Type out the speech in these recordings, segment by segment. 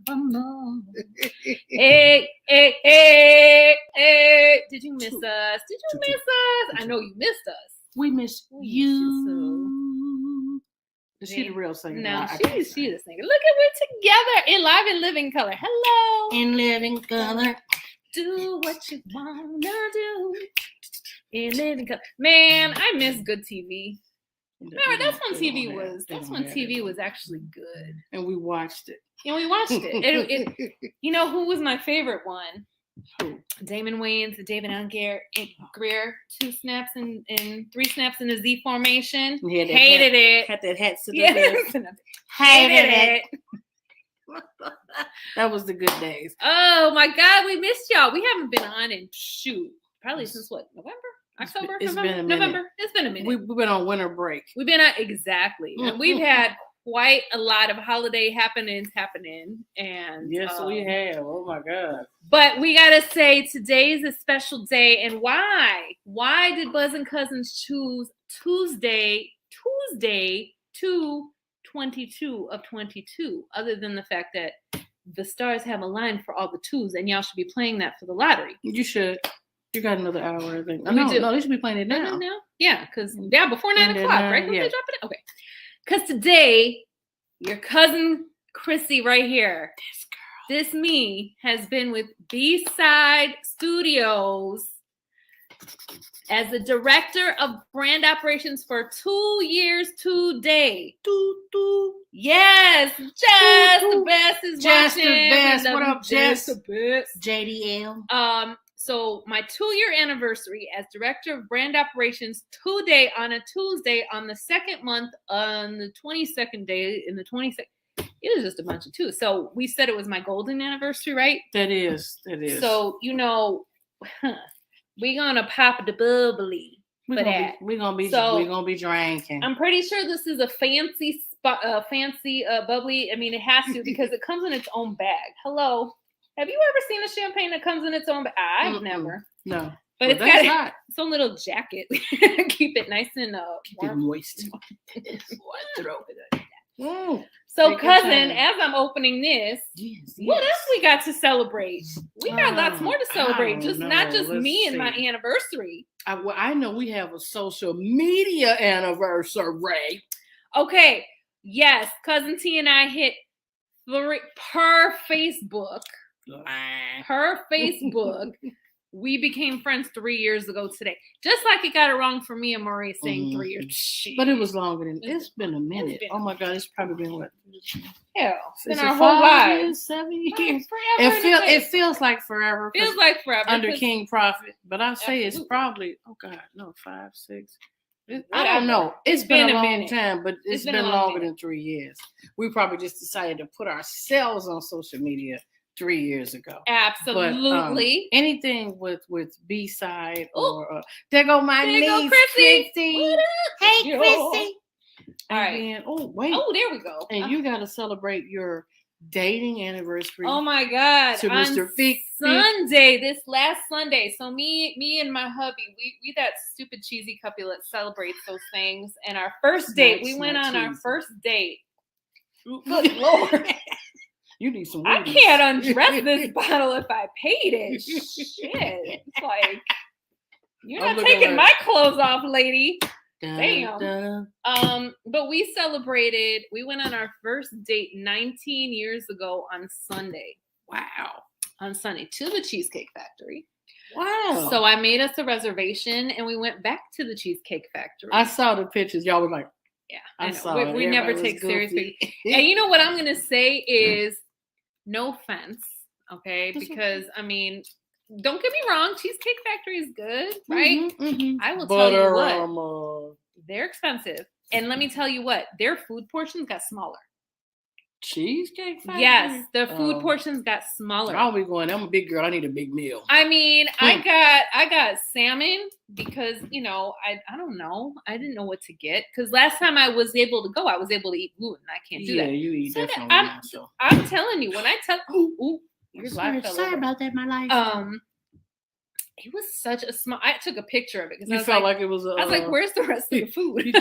forevermore. Hey, hey, hey, hey. Did you miss us? Did you miss us? I know you missed us. We miss you. Is she the real singer? No, she's the singer. Look at, we're together in live and living color. Hello. In living color. Do what you wanna do. In living color. Man, I miss good TV. Remember, that's when TV was actually good. And we watched it. And we watched it. You know who was my favorite one? Who? Damon Wayans, David Allen Greer, 2 snaps and 3 snaps in the Z formation. Hated it. Had that hat to the Hated it. That was the good days. Oh my God, we missed y'all. We haven't been on in probably since what? November? October? November. It's been a minute. We've been on winter break. We've been on exactly. And we've had quite a lot of holiday happening. And yes, we have. Oh my God. But we gotta say today is a special day. And why? Why did Buzzin Cuzzins choose Tuesday 2/22 of 22, other than the fact that the stars have a line for all the 2s, and y'all should be playing that for the lottery. You should. You got another hour, I think. No, they should be playing it now. Yeah, because before 9 o'clock, right? When they drop it in? Okay. Because today, your cousin Chrissy right here, this me, has been with B-Side Studios as the director of brand operations for 2 years today. Yes, Jess the best is Jess watching. The best. What up, Jess? The best. JDL. So my 2-year anniversary as director of brand operations today on a Tuesday on the 2nd month on the 22nd day in the 22nd. It was just a bunch of 2s. So we said it was my golden anniversary, right? That is. So, we're gonna pop the bubbly for that. We're gonna be drinking. I'm pretty sure this is a fancy bubbly. I mean, it has to because it comes in its own bag. Hello. Have you ever seen a champagne that comes in its own bag? I've never. No. But it's got its own little jacket. Keep it nice and warm. Keep it moist. So, cousin, as I'm opening this, what else we got to celebrate? We got lots more to celebrate. Not just me and my anniversary. I know we have a social media anniversary. Okay. Yes. Cousin T and I hit per Facebook. We became friends 3 years ago today. Just like it got it wrong for me and Maurice saying 3 years. But it was longer than it's been a minute. Oh my God, it's probably been what? Hell, it's been our whole lives. 7 years. It feels like forever. Feels like forever under King Prophet. But I say it's probably 5, 6. I don't know. It's been a long time, but it's been longer than 3 years. We probably just decided to put ourselves on social media 3 years ago. Absolutely. But, anything with B-Side or there go my niece, Chrissy. Hey, Chrissy. All right. Then, wait. Oh, there we go. And you got to celebrate your dating anniversary. Oh my God! To Mr. Fig Sunday, this last Sunday. So me and my hubby, we that stupid cheesy couple that celebrates those things. And our first date, we went on our first date. Good Lord. You need some. I can't undress this bottle if I paid it. Shit. It's like, you're not taking my clothes off, lady. Damn. But we celebrated. We went on our first date 19 years ago on Sunday. Wow. On Sunday to the Cheesecake Factory. Wow. So I made us a reservation and we went back to the Cheesecake Factory. I saw the pictures. Y'all were like, yeah, I know. We never take serious pictures. And you know what I'm going to say is, no offense, okay? Because, I mean, don't get me wrong. Cheesecake Factory is good, right? I will tell you what. They're expensive. And let me tell you what. Their food portions got smaller. Cheesecake Factory? Yes, the food portions got smaller. I'll be going. I'm a big girl. I need a big meal. I mean, I got salmon because, I don't know. I didn't know what to get. Because last time I was able to go, I was able to eat gluten. I can't do that. Yeah, you eat definitely. I'm telling you, when I tell sorry about that, my life. it was such a small. I took a picture of it because you felt like it was. I was like, "Where's the rest of the food?" you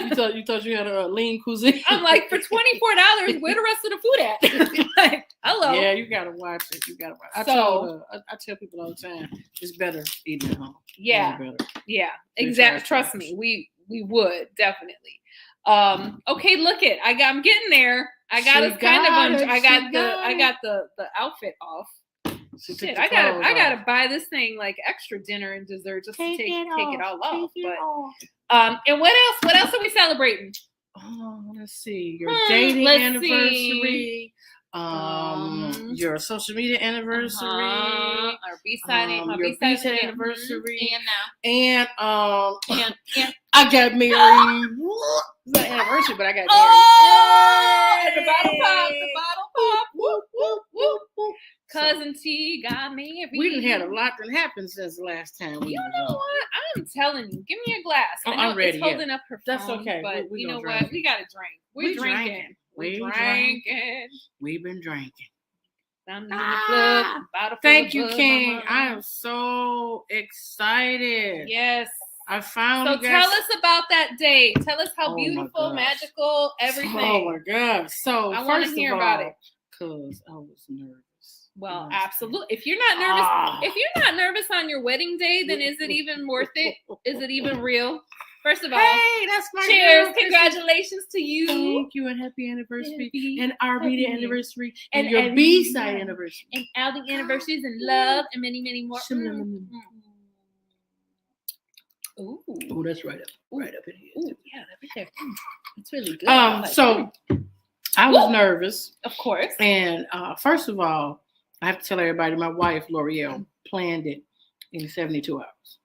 thought you had a lean cuisine. I'm like, for $24, where the rest of the food at? Like, hello. Yeah, you gotta watch it. You gotta watch. I tell people all the time, it's better eating at home. Yeah, yeah, exactly. Trust me, we would definitely. Okay, look it. I'm getting there. I got us kind of. I got the outfit off. Shit, I gotta buy this thing like extra dinner and dessert just to take it all off. But and what else? What else are we celebrating? Oh, let's see. Your dating anniversary. Your social media anniversary. Our B-side anniversary. And I got married. It's not anniversary, but I got married. The bottle pop. Whoop, whoop, whoop, whoop. Cousin T got married. We done had a lot that happened since the last time. You know what? I'm telling you. Give me a glass. Oh, I'm ready. It's holding up her phone. That's okay. But you know what? We got to drink. We're drinking. We've been drinking. Thank you, King. I am so excited. Yes. I found. So tell us about that day. Tell us how beautiful, magical, everything. Oh my God! So I want to hear about it. Cause I was nervous. Well, absolutely. If you're not nervous, on your wedding day, then is it even worth it? Is it even real? First of all, hey, that's my cheers! Congratulations to you. Thank you, and happy anniversary, and our media anniversary, and your B-side anniversary, and all the anniversaries, and love, and many, many more. Ooh, that's right up in here. Ooh, yeah, right there. It's really good. So I was nervous, of course, and first of all, I have to tell everybody, my wife, L'Oreal, planned it in 72 hours.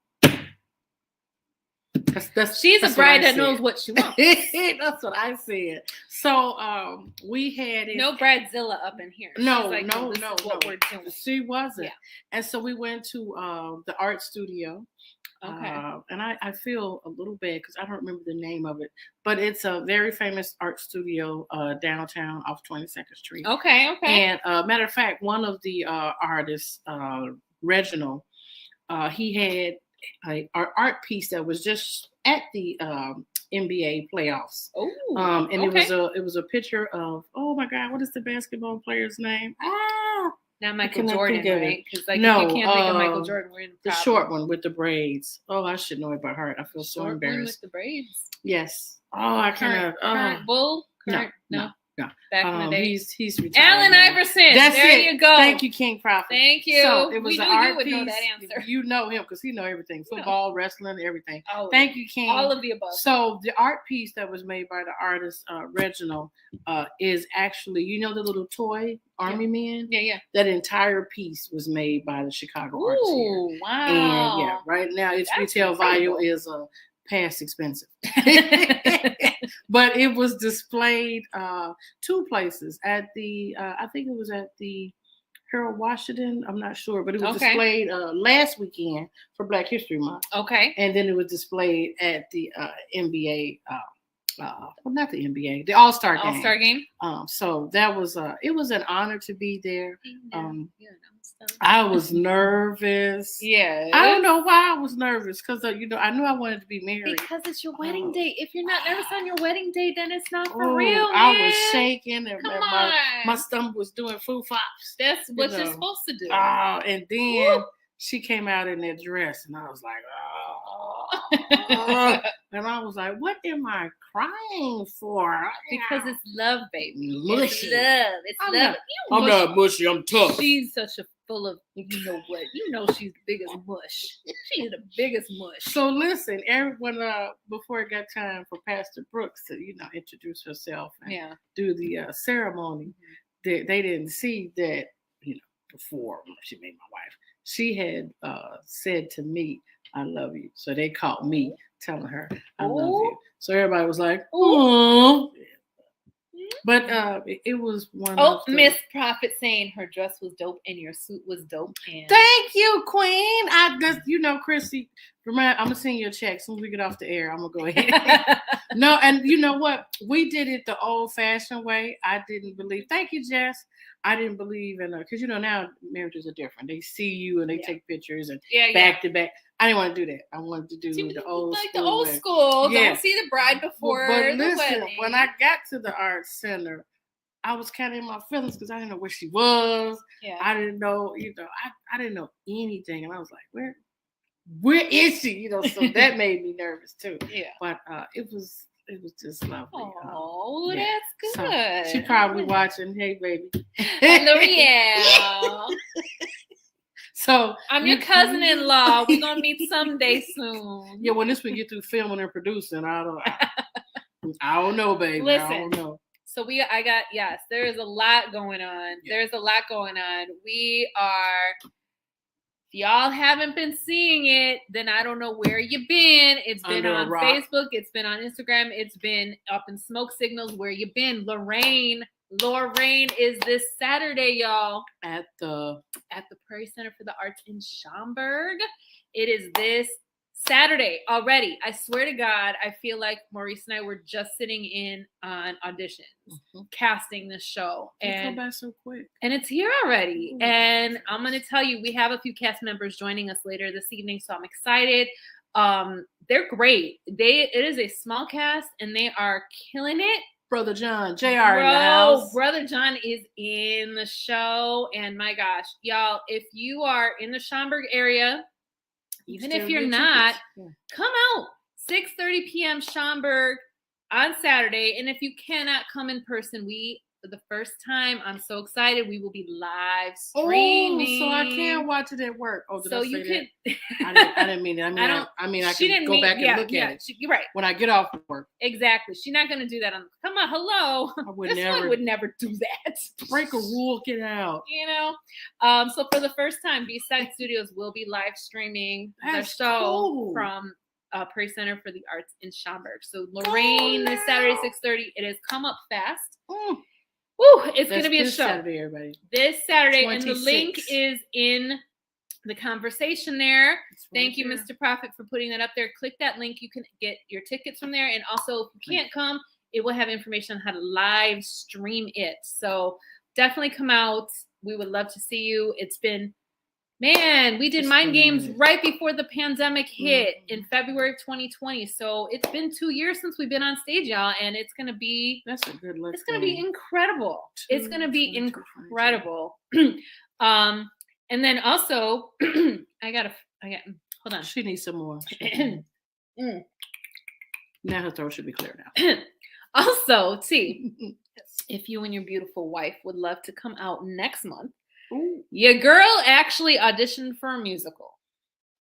She's a bride that knows what she wants. That's what I said. So we had it. No Bradzilla up in here. No, like, no. What we're doing. She wasn't. Yeah. And so we went to the art studio. Okay. And I feel a little bad because I don't remember the name of it, but it's a very famous art studio downtown off 22nd Street. Okay. And matter of fact, one of the artists, Reginald, he had an art piece that was just at the NBA playoffs. Oh. And it was a picture of, oh my God, what is the basketball player's name? Not Michael Jordan, right? Because if you can't think of Michael Jordan, we're in the problem. short one with the braids. Oh, I should know it by heart. I feel so embarrassed. One with the braids. Yes. Oh, I kind of. Current Bull. No. Back in the day. He's retired. Allen Iverson. That's there it. You go. Thank you, King Prophet. Thank you. So it was we an knew art you would piece. know that answer. You know him because he know everything. Football, wrestling, everything. Oh, thank you, King. All of the above. So the art piece that was made by the artist Reginald is actually, you know, the little toy army man? Yeah. That entire piece was made by the Chicago Arts here. Ooh, wow. And yeah, right now its retail value is past expensive. But it was displayed two places at the I think it was at the Harold Washington, I'm not sure, but it was displayed last weekend for Black History Month. Okay. And then it was displayed at the NBA well, not the NBA, the All-Star game. All-Star game. So that was it was an honor to be there. I was nervous. Yeah. I don't know why I was nervous because I knew I wanted to be married. Because it's your wedding day. If you're not nervous on your wedding day, then it's not for real, man. I was shaking and my stomach was doing foo flops. That's what you're supposed to do. And then she came out in that dress, and I was like, and I was like, what am I crying for? Because it's love, baby. Mushy. It's love. It's love. I'm not mushy. I'm tough. She's such a full of, you know what? You know she's the biggest mush. She's the biggest mush. So listen, everyone, before it got time for Pastor Brooks to, introduce herself and do the ceremony, they didn't see that, before she made my wife. She had said to me, I love you. So they caught me telling her, I love you. So everybody was like, oh. But it was one. Oh, Miss Prophet saying her dress was dope and your suit was dope. And thank you, Queen. Chrissy. Remember, I'm gonna send you a check as soon as we get off the air. I'm gonna go ahead. No, and you know what? We did it the old-fashioned way. I didn't believe. Thank you, Jess. I didn't believe in because now marriages are different. They see you and they take pictures and back to back. I didn't want to do that. I wanted to do the old like school. The old school. Yeah. Don't see the bride before but the listen, wedding. When I got to the art center, I was kind of in my feelings because I didn't know where she was. Yeah. I didn't know, I didn't know anything, and I was like, where is she? So that made me nervous too. Yeah. But it was just lovely. Oh, that's good. So she probably watching. Hey, baby. L'Oreal. So I'm your cousin-in-law. We're gonna meet someday soon. Yeah, when this one get through filming and producing, I don't know, baby. Listen, I don't know. So there is a lot going on. Yeah. There's a lot going on. If y'all haven't been seeing it, then I don't know where you've been. It's been on Facebook. It's been on Instagram. It's been up in smoke signals. Where you been? Lorraine is this Saturday, y'all. At the Prairie Center for the Arts in Schaumburg. It is this Saturday already. I swear to God, I feel like Maurice and I were just sitting in on auditions, casting this show. And come back so quick. And it's here already. And I'm going to tell you, we have a few cast members joining us later this evening, so I'm excited. They're great. It is a small cast, and they are killing it. Brother John, JR in the house. Brother John is in the show. And my gosh, y'all, if you are in the Schaumburg area, even if you're not, come out 6:30 p.m. Schaumburg on Saturday. And if you cannot come in person, for the first time, I'm so excited. We will be live streaming. So I can't watch it at work. Oh, did I say that? I didn't mean it. I mean, I can go back and look at it. You're right. When I get off work. Exactly. She's not going to do that. Come on, hello. I would never do that. Break a rule, get out. So for the first time, B-Side Studios will be live streaming the show from Prairie Center for the Arts in Schaumburg. So Lorraine, this Saturday, 6:30. It has come up fast. It's going to be a show. Saturday, everybody. This Saturday, 26. And the link is in the conversation there. Thank you, Mr. Prophet, for putting that up there. Click that link. You can get your tickets from there. And also, if you can't come, it will have information on how to live stream it. So definitely come out. We would love to see you. We did Mind Games right before the pandemic hit in February of 2020. So it's been 2 years since we've been on stage, y'all, and it's gonna be that's a good look. It's gonna be incredible. It's gonna be incredible. And then also I got hold on. She needs some more. Now her throat should be clear now. Also, T, if you and your beautiful wife would love to come out next month. Ooh. Your girl actually auditioned for a musical.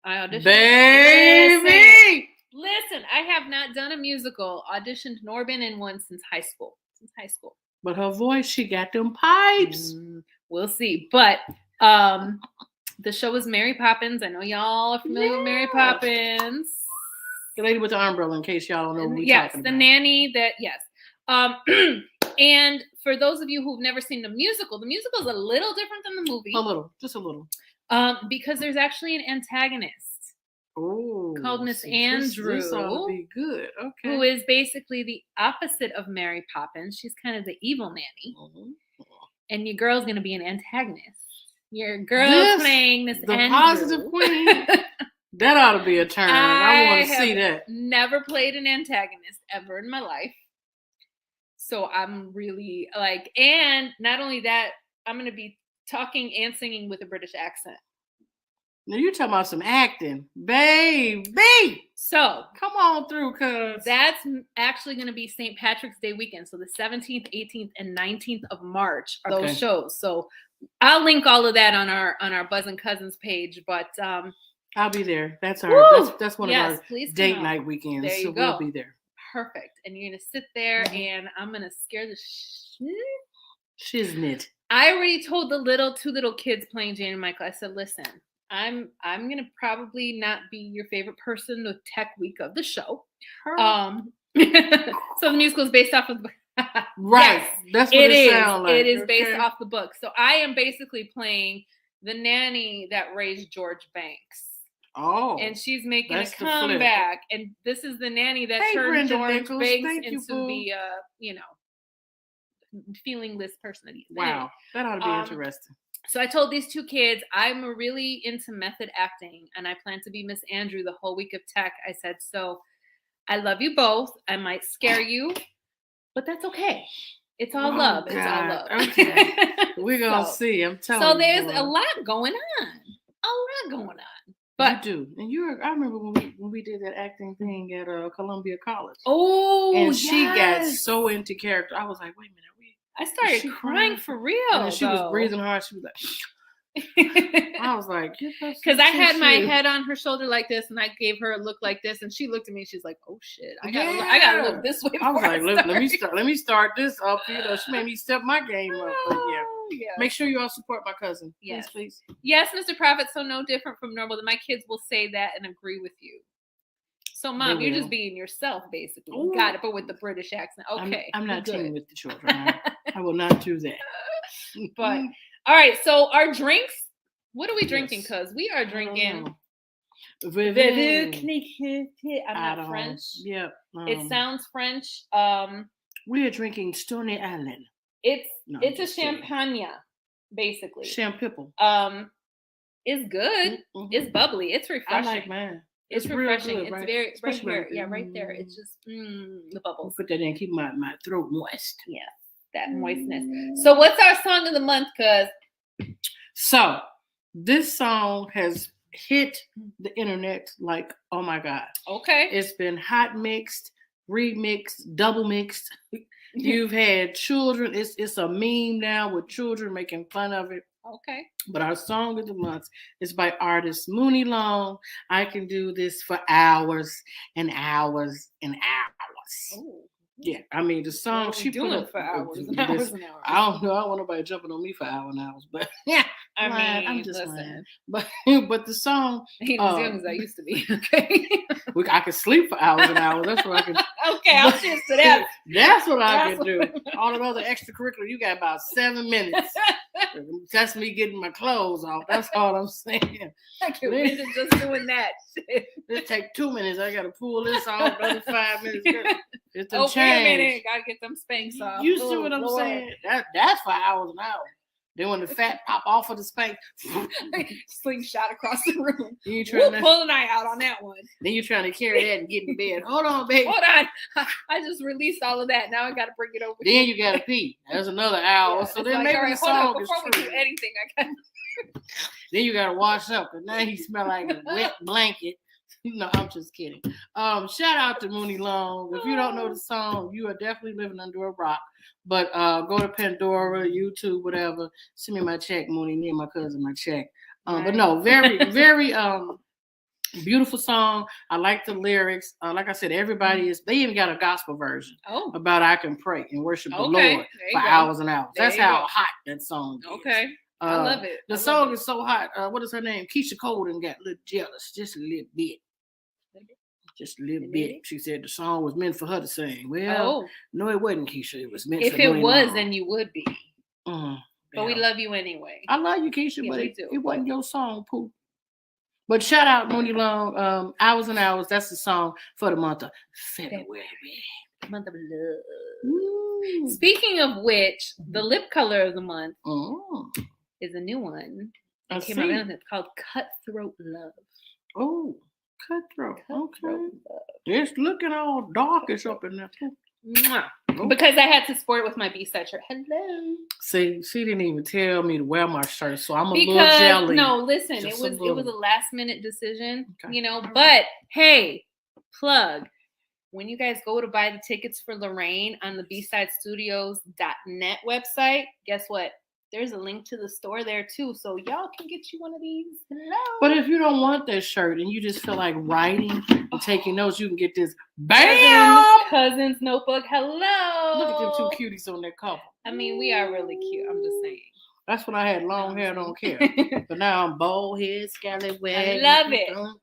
I auditioned. Baby! Listen, I have not done a musical, auditioned nor been in one since high school. But her voice, she got them pipes. We'll see. But the show is Mary Poppins. I know y'all are familiar with Mary Poppins. The lady with the umbrella, in case y'all don't know what we're talking about. Yes, the nanny that, and for those of you who've never seen the musical is a little different than the movie. Just a little. Because there's actually an antagonist called Miss Andrew. This ought to be good. Okay. Who is basically the opposite of Mary Poppins. She's kind of the evil nanny. And your girl's going to be an antagonist. Your girl's playing Miss Andrew. The positive queen. That ought to be a turn. I want to see that. Never played an antagonist ever in my life. So I'm really and not only that, I'm going to be talking and singing with a British accent. Now you're talking about some acting, baby. So come on through, cuz. That's actually going to be St. Patrick's Day weekend. So the 17th, 18th, and 19th of March are those shows. So I'll link all of that on our Buzzin Cuzzins page. But I'll be there. That's our that's one of our date night weekends. There you go. We'll be there. Perfect. And you're going to sit there and I'm going to scare the shiznit. I already told the two little kids playing Jane and Michael, I said, listen, I'm going to probably not be your favorite person the tech week of the show. So the musical is based off of Right. Yes, that's what it sounds like. It is based off the book. So I am basically playing the nanny that raised George Banks. Oh. And she's making a comeback. And this is the nanny that turned Brenda George Nichols, Banks into the, feelingless person that he is. Wow. That ought to be interesting. So I told these two kids, I'm really into method acting, and I plan to be Miss Andrew the whole week of tech. I said, so I love you both. I might scare you, but that's okay. It's all love. God. It's all love. Okay. We're going to see. I'm telling you. So there's a lot going on. A lot going on. But you do. And I remember when we did that acting thing at Columbia College. Oh, and she got so into character. I was like, wait a minute. I started crying for real. And then she was breathing hard. She was like, I was like, because I had my head on her shoulder like this, and I gave her a look like this, and she looked at me. She's like, "Oh shit, I gotta look this way." I was like, let me start this up. She made me step my game up. But yeah. Make sure you all support my cousin. Yes, please. Yes, Mr. Prophet. So no different from normal. My kids will say that and agree with you. So, Mom, you're just being yourself, basically. Ooh. Got it, but with the British accent. Okay. I'm not teaming with the children. I will not do that. But, all right. So, our drinks, what are we drinking? Because we are drinking. I'm not French. Yeah. It sounds French. We are drinking Stony Island. It's a champagne, basically. Champipple. It's good. Mm-hmm. It's bubbly. It's refreshing. I like mine. It's refreshing. Good, it's right? very Especially right here. Yeah, right there. It's just the bubbles. Put that in. Keep my throat moist. Yeah, that moistness. So what's our song of the month, cuz? So this song has hit the internet like, oh my God. Okay. It's been hot mixed, remixed, double mixed. You've had children. It's a meme now with children making fun of it. Okay. But our song of the month is by artist Mooney Long. I can do this for hours and hours and hours. Ooh. Yeah, I mean the song what she doing for hours and hours and hours. I don't know. I don't want nobody jumping on me for hours and hours, but yeah, I'm just lying. But the song ain't as young as I used to be. Okay, I could sleep for hours and hours. That's what I can. Okay, I'll shift to that. That's what I can do. All the other extracurricular, you got about 7 minutes. That's me getting my clothes off. That's all I'm saying. I can imagine just doing that. It take 2 minutes. I got to pull this off. Another 5 minutes. It's wait a minute. Gotta get them Spanx off. You see what I'm saying? That's for hours and hours. Then when the fat pop off of the Spanx, slingshot across the room. You trying to pull an eye out on that one. Then you're trying to carry that and get in bed. Hold on, baby. Hold on. I just released all of that. Now I got to bring it over. Then you got to pee. There's another hour. Yeah, so then like, maybe the song is before we do anything, I got. Then you got to wash up, and now you smell like a wet blanket. No, I'm just kidding. Shout out to Mooney Long. If you don't know the song, you are definitely living under a rock. But go to Pandora, YouTube, whatever. Send me my check, Mooney. Me and my cousin my check. But no, very, very beautiful song. I like the lyrics. Like I said, they even got a gospel version about I can pray and worship the Lord for hours and hours. That's how hot that song is. Okay. I love it. The song is so hot. What is her name? Keisha Cole got a little jealous, just a little bit. Just a little bit. She said the song was meant for her to sing. Well, no, it wasn't, Keisha. It was meant for her. If it was, then you would be. But we love you anyway. I love you, Keisha, but it wasn't your song, Pooh. But shout out Mooney Long. Hours and Hours. That's the song for the month of February. Month of love. Speaking of which, the lip color of the month is a new one. It came out. It's called Cutthroat Love. Oh. Cutthroat. Okay. It's looking all darkish up in there. Because I had to sport it with my B-side shirt. Hello. See, she didn't even tell me to wear my shirt, so I'm a little jelly. No, listen, it was a last minute decision, But hey, plug. When you guys go to buy the tickets for Lorraine on the bsidestudios.net website, guess what? There's a link to the store there too, so y'all can get you one of these. Hello. But if you don't want that shirt and you just feel like writing and taking notes, you can get this Buzzin Cuzzins notebook. Hello. Look at them two cuties on that cover. I mean, we are really cute. I'm just saying. That's when I had long hair, don't care. But now I'm bald head, scallywag. I love it. I love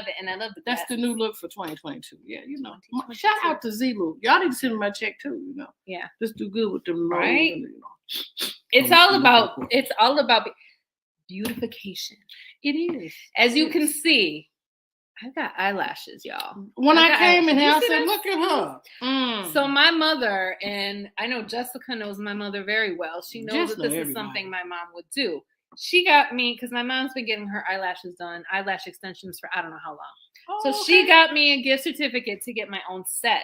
it. And I love the That's the new look for 2022. Yeah, you know. Shout out to Z-Look. Y'all need to send me my check too, you know. Yeah. Just do good with them. Right. And, you know. It's all about beautification. It is. As you can see, I've got eyelashes, y'all. When I came in here, I said, look at her. So my mother, and I know Jessica knows my mother very well. She knows that this is something my mom would do. She got me, because my mom's been getting her eyelashes done, eyelash extensions for I don't know how long. So she got me a gift certificate to get my own set.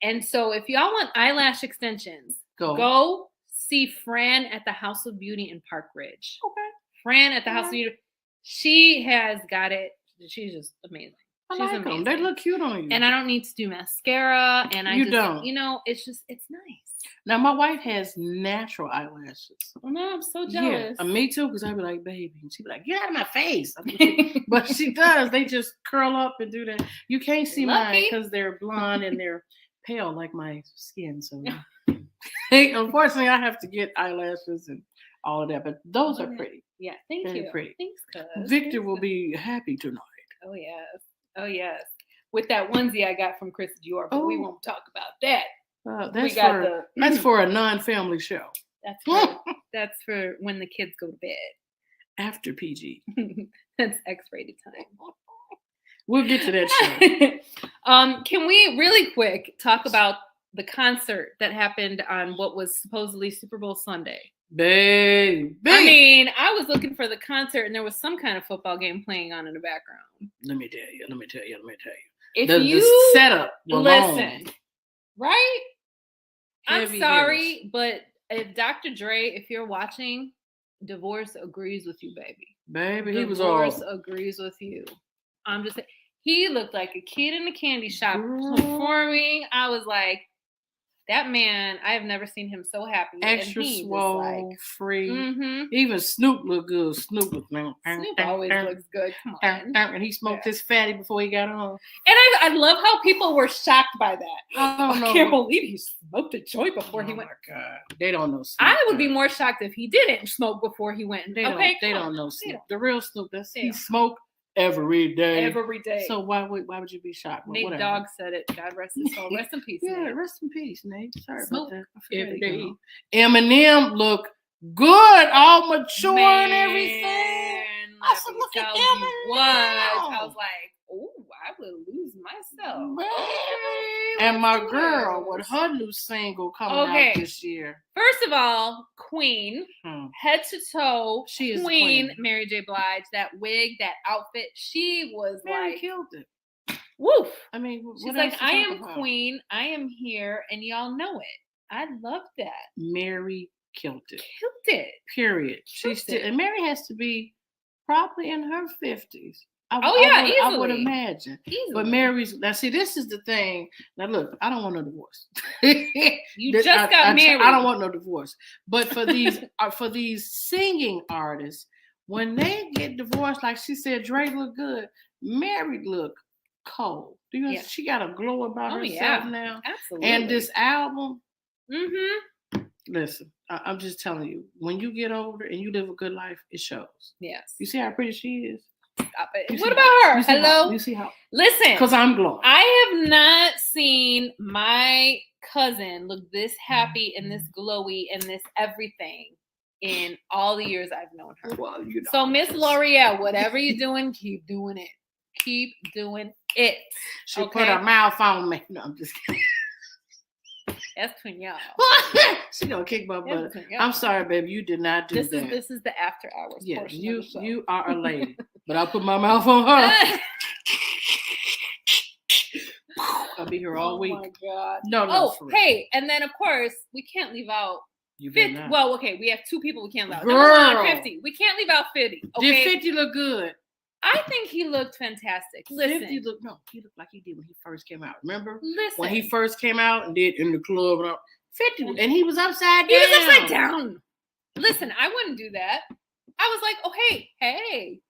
And so if y'all want eyelash extensions, go see Fran at the House of Beauty in Park Ridge. Okay. Fran at the House of Beauty. She has got it. She's just amazing. She's amazing. Them. They look cute on you. And I don't need to do mascara. And don't. You know, it's nice. Now, my wife has natural eyelashes. Oh, no, I'm so jealous. Yeah, me too, because I'd be like, baby. And she'd be like, get out of my face. But she does. They just curl up and do that. You can't see mine because they're blonde and they're pale like my skin. So, unfortunately, I have to get eyelashes and all of that. But those are pretty. Yeah, thank you. Pretty. Thanks, cuz. Victor will be happy tonight. Oh, yes. Oh, yes. With that onesie I got from Chris Dior, but we won't talk about that. That's for a non-family show. That's for when the kids go to bed. After PG. That's X-rated time. We'll get to that show. Can we really quick talk about the concert that happened on what was supposedly Super Bowl Sunday? Baby. I mean, I was looking for the concert and there was some kind of football game playing on in the background. Let me tell you. If the setup listen, right? Heavy I'm sorry, but if Dr. Dre, if you're watching, Divorce agrees with you, baby. Baby, Divorce he was agrees with you. I'm just saying, he looked like a kid in a candy shop performing. I was like, that man, I have never seen him so happy. Extra swole, free. Even Snoop looked good. Snoop always looks good. Come on. And he smoked his fatty before he got on. And I love how people were shocked by that. I can't believe he smoked a joint before he went. Oh my God. They don't know Snoop. I would be more shocked if he didn't smoke before he went. They don't know Snoop. The real Snoop, he smoked every day. So why would you be shocked? Nate Dogg said it. God rest his soul. Rest in peace. Yeah, rest in peace, Nate. Sorry Smoke about that. every day. Eminem looked good, all mature and everything. I said, look at Eminem. I was like, oh, I would lose myself. And my girl with her new single coming out this year. First of all, Queen, head to toe, she is Queen, Mary J. Blige, that wig, that outfit, she was Mary killed it. Woof. I mean, she's like, I am Queen, I am here, and y'all know it. I love that. Mary killed it. Period. And Mary has to be probably in her 50s. Easily. I would imagine. Easily. But Mary's now. See, this is the thing. Now, look, I don't want no divorce. You just got married. I don't want no divorce. But for these singing artists, when they get divorced, like she said, Drake look good. Mary look cold. She got a glow about herself now. Absolutely. And this album. Listen, I'm just telling you. When you get older and you live a good life, it shows. Yes. You see how pretty she is. Stop it. What about her? Hello? You see how? Listen. Because I'm glowing. I have not seen my cousin look this happy and this glowy and this everything in all the years I've known her. Well, you know. So, Miss L'Oreal, whatever you're doing, keep doing it. Keep doing it. She put her mouth on me. No, I'm just kidding. That's between y'all. She gonna kick my butt. I'm sorry, baby. You did not do that. This is the after hours. Yeah, portion of the show. You are a lady, but I'll put my mouth on her. I'll be here all week. Oh my God. No. Hey, and then of course we can't leave out 50. Well, okay, we have two people we can't leave out. Girl. 50. We can't leave out 50. Okay? Did 50 look good? I think he looked fantastic. Listen. 50 looked like he did when he first came out. Remember? Listen. When he first came out and did in the club. 50, and he was upside down. He was upside down. Listen, I wouldn't do that. I was like, oh, hey.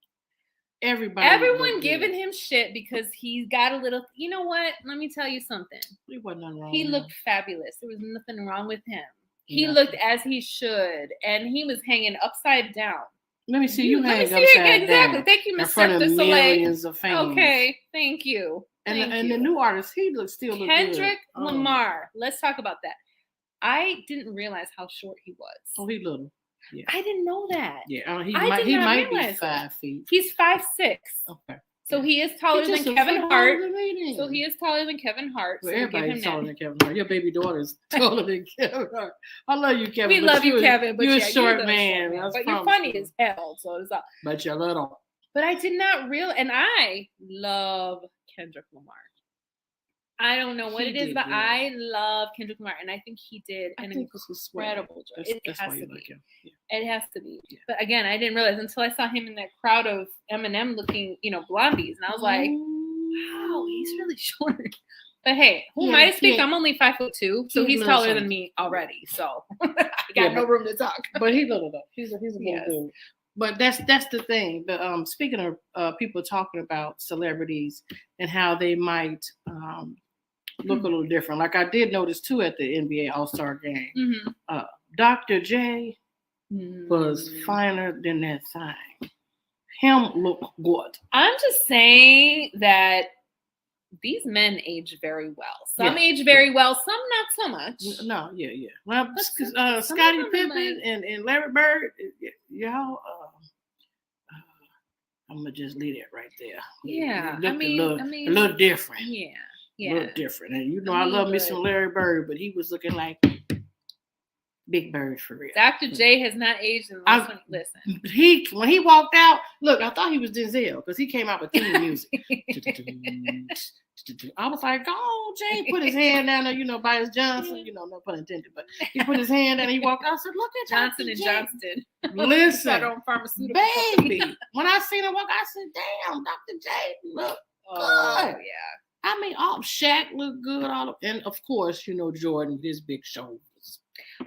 Everyone giving him shit because he got a little, you know what? Let me tell you something. There wasn't nothing wrong. He looked fabulous. There was nothing wrong with him. He looked as he should, and he was hanging upside down. Let me see you hang upside down. Exactly. Thank you, Mr. Millions of fans. Okay, thank you. And the new artist, he still looks good. Kendrick Lamar. Let's talk about that. I didn't realize how short he was. Oh, he little. Yeah. I didn't know that. Yeah, he might be 5 feet. He's 5'6". Okay. So he is taller than Kevin Hart. So he is taller than Kevin Hart. Well, everybody's taller than Kevin Hart. Your baby daughter's taller than Kevin Hart. I love you, Kevin. We love you, Kevin. But you're a short man. But you're funny as hell. So it's all. But you're little. But I did not realize, and I love Kendrick Lamar. I don't know what it is, but I love Kendrick Lamar, and I think he did an incredible job. It has to be. It has to be. But again, I didn't realize until I saw him in that crowd of Eminem looking, blondies, and I was like, "Wow, he's really short." But hey, who am I to speak? I'm only 5'2", so he's taller than me already. So I got no room to talk. But he's little though. He's a little dude. But that's the thing. But speaking of people talking about celebrities and how they might look a little different. Like I did notice too at the NBA All-Star game. Dr. J was finer than that thing. Him look good. I'm just saying that these men age very well. Some age very well, some not so much. No, yeah. Well, Scottie Pippen and Larry Bird, y'all. I'm gonna just leave that right there. Yeah, a little different. Yeah. A little different. And I love me some Larry Bird, but he was looking like Big Bird for real. Dr. J has not aged in listen. When he walked out, look, I thought he was Denzel because he came out with theme music. I was like, oh, Jay put his hand down there, by his Johnson, no pun intended, but he put his hand down and he walked out. I said, look at Johnson and Johnston. Listen, pharmaceutical baby. When I seen him walk, I said, damn, Dr. J, look good. Yeah. I mean, Shaq looked good. And of course, Jordan, his big shoulders.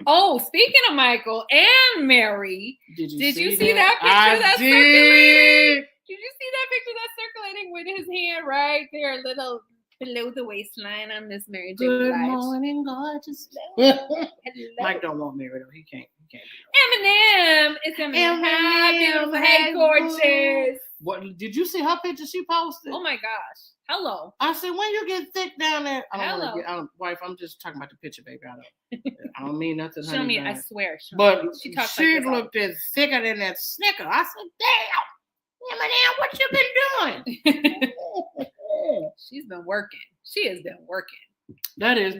Oh, speaking of Michael and Mary, did you see that picture I did. Circulating? Did you see that picture that's circulating with his hand right there, a little below the waistline on Miss Mary J. Good Blige? morning, gorgeous. Mike don't want Mary though. He can't. Eminem. It's Eminem. Hi, beautiful. Hey, gorgeous. What did you see her picture she posted? Oh my gosh. Hello. I said, when you get thick down there, wife, I'm just talking about the picture, baby. I don't mean nothing. Show me, I swear. She looked as thicker than that Snicker. I said, damn, Eminem, what you been doing? She's been working. She has been working. That is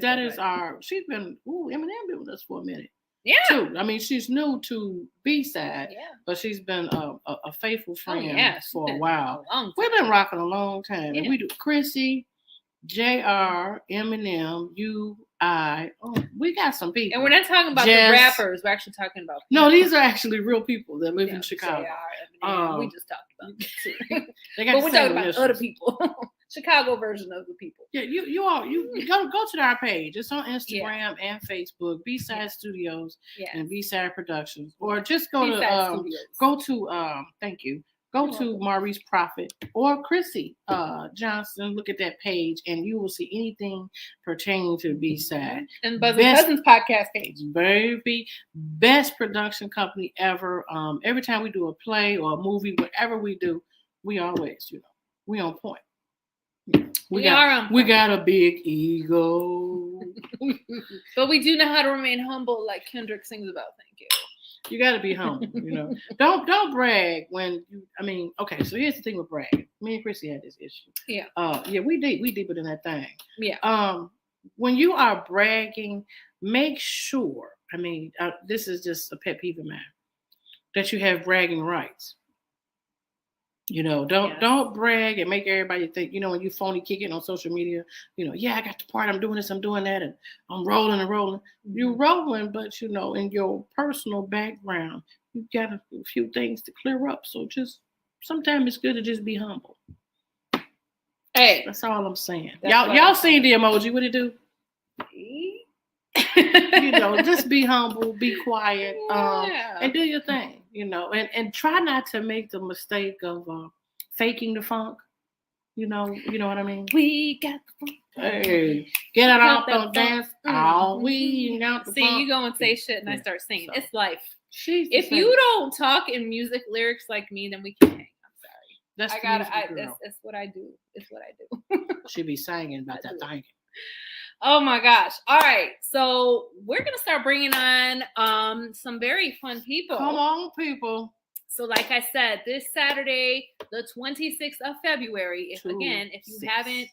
she's been, Eminem been with us for a minute. Yeah. Too. I mean, she's new to B-side, but she's been a faithful friend for a while. We've been rocking a long time. And we do Chrissy, JR, Eminem, you, I. Oh, we got some people. And we're not talking about the rappers. We're actually talking about people. No, these are actually real people that live in Chicago. JR, we just talked about them too. But we're talking about other people. Chicago version of the people. Yeah, you go to our page. It's on Instagram and Facebook, B-Side Studios and B-Side Productions. Or just go to Maurice Prophet or Chrissy Johnson. Look at that page and you will see anything pertaining to B-Side. And Buzzin Cuzzins podcast page. Baby, best production company ever. Every time we do a play or a movie, whatever we do, we always, we on point. We got a big ego. But we do know how to remain humble, like Kendrick sings about. Thank you. You got to be humble, Don't brag when okay, so here's the thing with bragging. Me and Chrissy had this issue. Yeah. We deeper than that thing. Yeah. When you are bragging, make sure, this is just a pet peeve of mine, that you have bragging rights. Don't brag and make everybody think, when you phony kick it on social media, I got the part, I'm doing this, I'm doing that, and I'm rolling and rolling. You're rolling, but in your personal background, you've got a few things to clear up. So just sometimes it's good to just be humble. Hey, that's all I'm saying. Y'all seen the emoji? What it do? Just be humble, be quiet, and do your thing. And try not to make the mistake of faking the funk. You know what I mean? We got the funk. Hey, get it off the dance. All we got. See, you go and say shit, and I start singing. So, it's life. If saying. you don't talk in music lyrics like me, then we can't hang. I'm sorry. That's what I do. It's what I do. She be singing about that thing. Oh my gosh. All right. So we're going to start bringing on some very fun people. Come on, people. So like I said, this Saturday, the 26th of February, if you haven't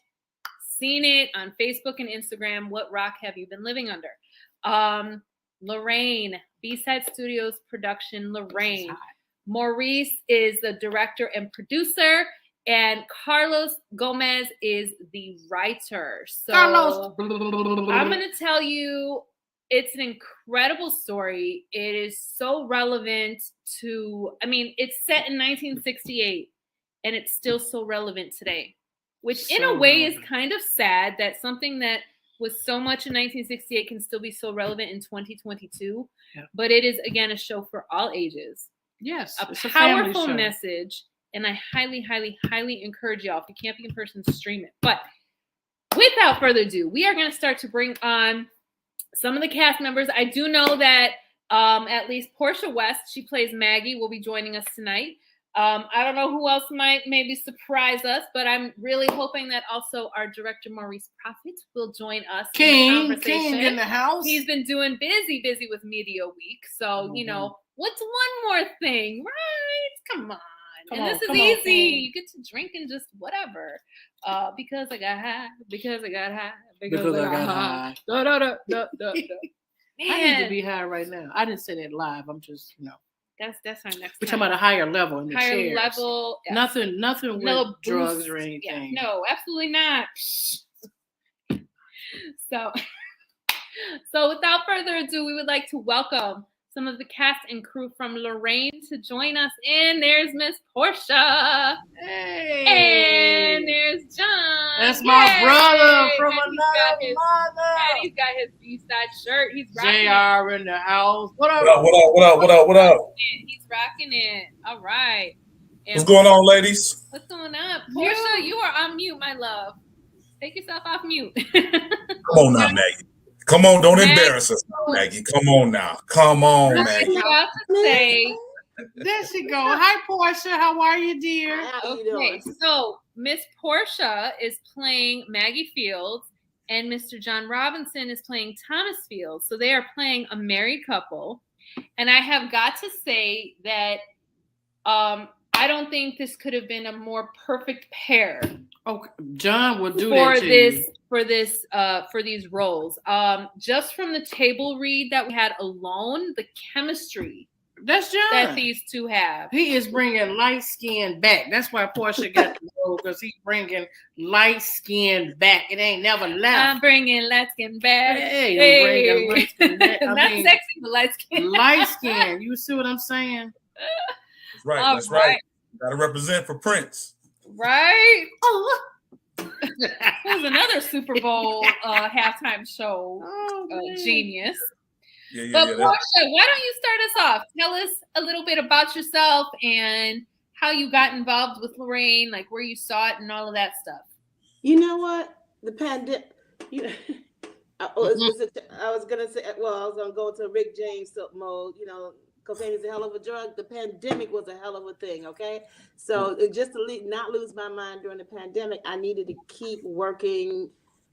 seen it on Facebook and Instagram, what rock have you been living under? Lorraine, B-Side Studios production, Lorraine. Maurice is the director and producer. And Carlos Gomez is the writer. So Carlos. I'm going to tell you, it's an incredible story. It is so relevant it's set in 1968 and it's still so relevant today, which in a way is kind of sad that something that was so much in 1968 can still be so relevant in 2022. Yeah. But it is, again, a show for all ages. Yes. A powerful message. And I highly, highly, highly encourage y'all, if you can't be in person, to stream it. But without further ado, we are going to start to bring on some of the cast members. I do know that at least Portia West, she plays Maggie, will be joining us tonight. I don't know who else might maybe surprise us, but I'm really hoping that also our director, Maurice Prophet, will join us in the conversation. King in the house. He's been doing busy with Media Week. So, what's one more thing, right? Come on. This is easy. You get to drink and just whatever. Because I got high. Because I got high. Because I got high. Man. I need to be high right now. I didn't say that live. I'm just, That's our next. We're talking about a higher level in the higher level. Yes. Nothing with drugs or anything. Yeah, no, absolutely not. So without further ado, we would like to welcome some of the cast and crew from Lorraine to join us. And there's Miss Portia. Hey. And there's John. That's my brother from another mother. And he's got his B-side shirt. He's rocking JR in the house. What up? What up? He's rocking it. All right. And what's going on, ladies? What's going up? Portia, you are on mute, my love. Take yourself off mute. Come on now, Maggie. Come on, don't embarrass us, Maggie. Come on now. Come on, Maggie. About to say, there she go. Hi, Portia. How are you, dear? Okay, so Miss Portia is playing Maggie Fields, and Mr. John Robinson is playing Thomas Fields. So they are playing a married couple. And I have got to say that I don't think this could have been a more perfect pair. Okay, John will do that for these roles. Just from the table read that we had alone, the chemistry that's John that these two have. He is bringing light skin back. That's why Portia got the role, because he's bringing light skin back. It ain't never left. I'm bringing light skin back. Hey. Bringing light skin back. Not sexy, but light skin. Light skin. You see what I'm saying? That's right. That's right. Gotta represent for Prince. Right? Oh, there's another Super Bowl halftime show genius. But Portia, why don't you start us off? Tell us a little bit about yourself and how you got involved with Lorraine, like where you saw it and all of that stuff. You know what? The pandemic. I was gonna say. Well, I was gonna go to Rick James mode. Cocaine is a hell of a drug. The pandemic was a hell of a thing, okay? So just to not lose my mind during the pandemic, I needed to keep working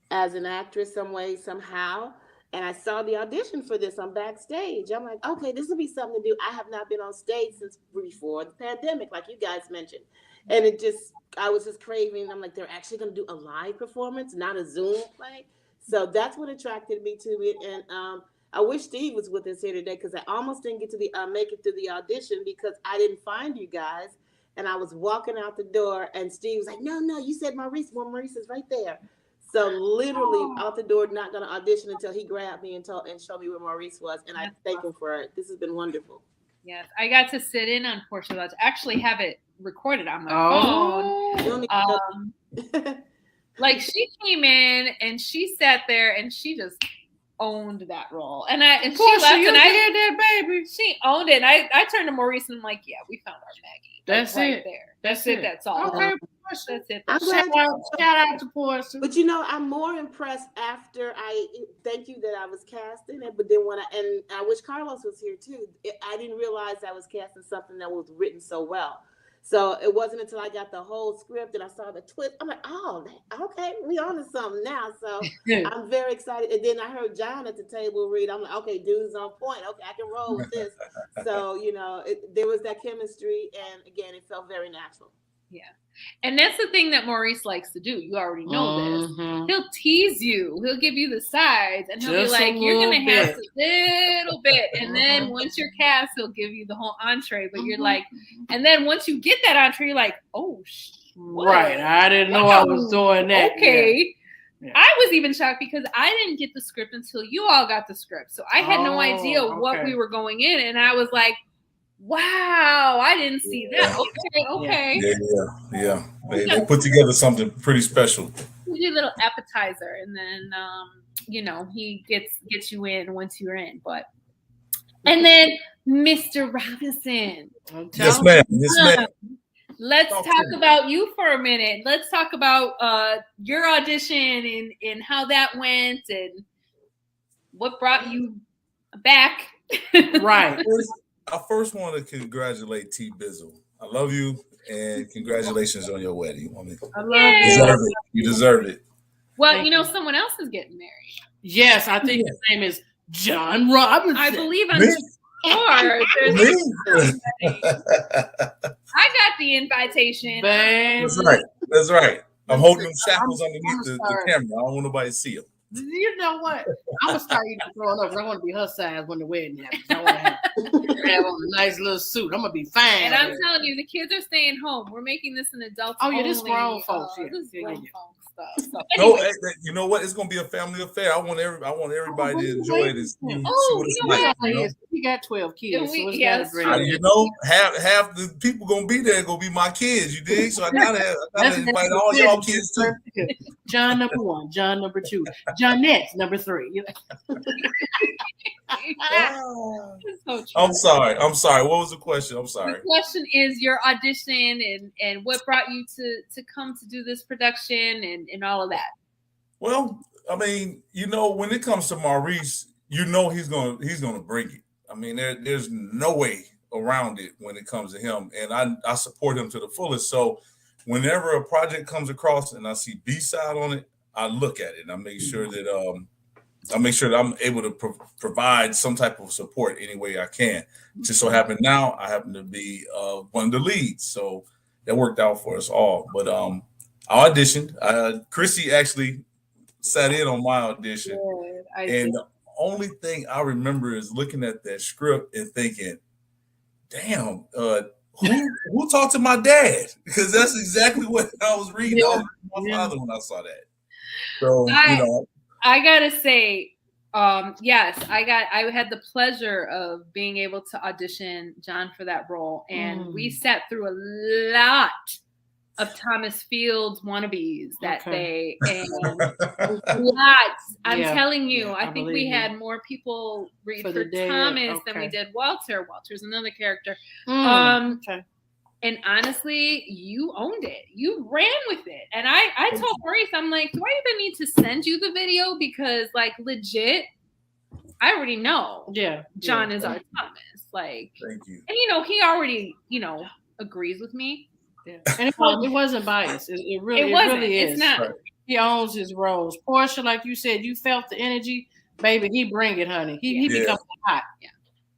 as an actress some way, somehow. And I saw the audition for this on Backstage. I'm like, okay, this will be something to do. I have not been on stage since before the pandemic, like you guys mentioned. And I was just craving. I'm like, they're actually going to do a live performance, not a Zoom play. So that's what attracted me to it. And I wish Steve was with us here today, because I almost didn't get to make it through the audition because I didn't find you guys. And I was walking out the door and Steve was like, no, you said Maurice. Well, Maurice is right there. So literally out the door, not going to audition until he grabbed me and showed me where Maurice was. And I thank him for it. This has been wonderful. Yes, I got to sit in on Portia Lodge. Actually have it recorded on my phone. Like she came in and she sat there and she just owned that role. And she Portia, left, you and did that, baby. she owned it. And I turned to Maurice and I'm like, yeah, we found our Maggie. That's right it. there. That's it. That's all. Okay, That's it. Shout out to Portia. But I'm more impressed after thank you that I was casting it. But then I wish Carlos was here too. I didn't realize I was casting something that was written so well. So it wasn't until I got the whole script and I saw the twist. I'm like, oh, okay, we on to something now. So I'm very excited. And then I heard John at the table read. I'm like, okay, dude's on point. Okay, I can roll with this. So, there was that chemistry. And again, it felt very natural. Yeah. And that's the thing that Maurice likes to do. You already know this. He'll tease you. He'll give you the sides. And he'll be like, you're going to have a little bit. And then once you're cast, he'll give you the whole entree. But you're like, and then once you get that entree, you're like, oh, right. I didn't know I was doing that. Okay. Yeah. I was even shocked because I didn't get the script until you all got the script. So I had no idea what we were going in. And I was like, wow, I didn't see that. Okay. Yeah. They put together something pretty special. We did a little appetizer, and then he gets you in once you're in. And then Mr. Robinson. Yes, ma'am. Let's talk about you for a minute. Let's talk about your audition and how that went and what brought you back. Right. I first want to congratulate T Bizzle. I love you, and congratulations on your wedding. I love you. You deserve it. Well, someone else is getting married. Yes, I think his name is John Robinson. I believe I'm sure. I got the invitation. That's right. I'm holding them shackles underneath the camera. I don't want nobody to see them. You know what? I'm gonna start eating throwing up. I want to be her size when the wedding happens. I want to have on a nice little suit. I'm gonna be fine. And I'm telling you, the kids are staying home. We're making this an adult. Oh yeah, this grown folks. This is grown folks stuff. So no, you know what? It's gonna be a family affair. I want everybody to enjoy this. See what it's like. We got 12 kids. Half the people gonna be there gonna be my kids. You dig? So I gotta invite all y'all kids too. John number 1, John number 2, Johnette number 3. I'm sorry. What was the question? I'm sorry. The question is your audition and what brought you to come to do this production and all of that. Well, I mean, when it comes to Maurice, he's gonna bring it. I mean, there's no way around it when it comes to him, and I support him to the fullest. So whenever a project comes across and I see B-side on it, I look at it and I make sure that I'm able to provide some type of support any way I can. Just so happen now I happen to be one of the leads, so that worked out for us all. But I auditioned. Chrissy actually sat in on my audition, and the only thing I remember is looking at that script and thinking, "Damn, who talked to my dad?" Because that's exactly what I was reading. I was my father when I saw that. So I gotta say, yes, I had the pleasure of being able to audition John for that role, and we sat through a lot of Thomas Fields wannabes that day, and lots. I'm telling you, I think we had more people read for Thomas than we did Walter. Walter's another character. And honestly, you owned it. You ran with it. And I told Maurice, I'm like, do I even need to send you the video? Because legit, I already know. Yeah. John is our Thomas. Thank you. And he already, agrees with me. Yeah. And it wasn't biased. It really is. It's not. Right. He owns his roles. Portia, like you said, you felt the energy, baby. He bring it, honey. He becomes hot.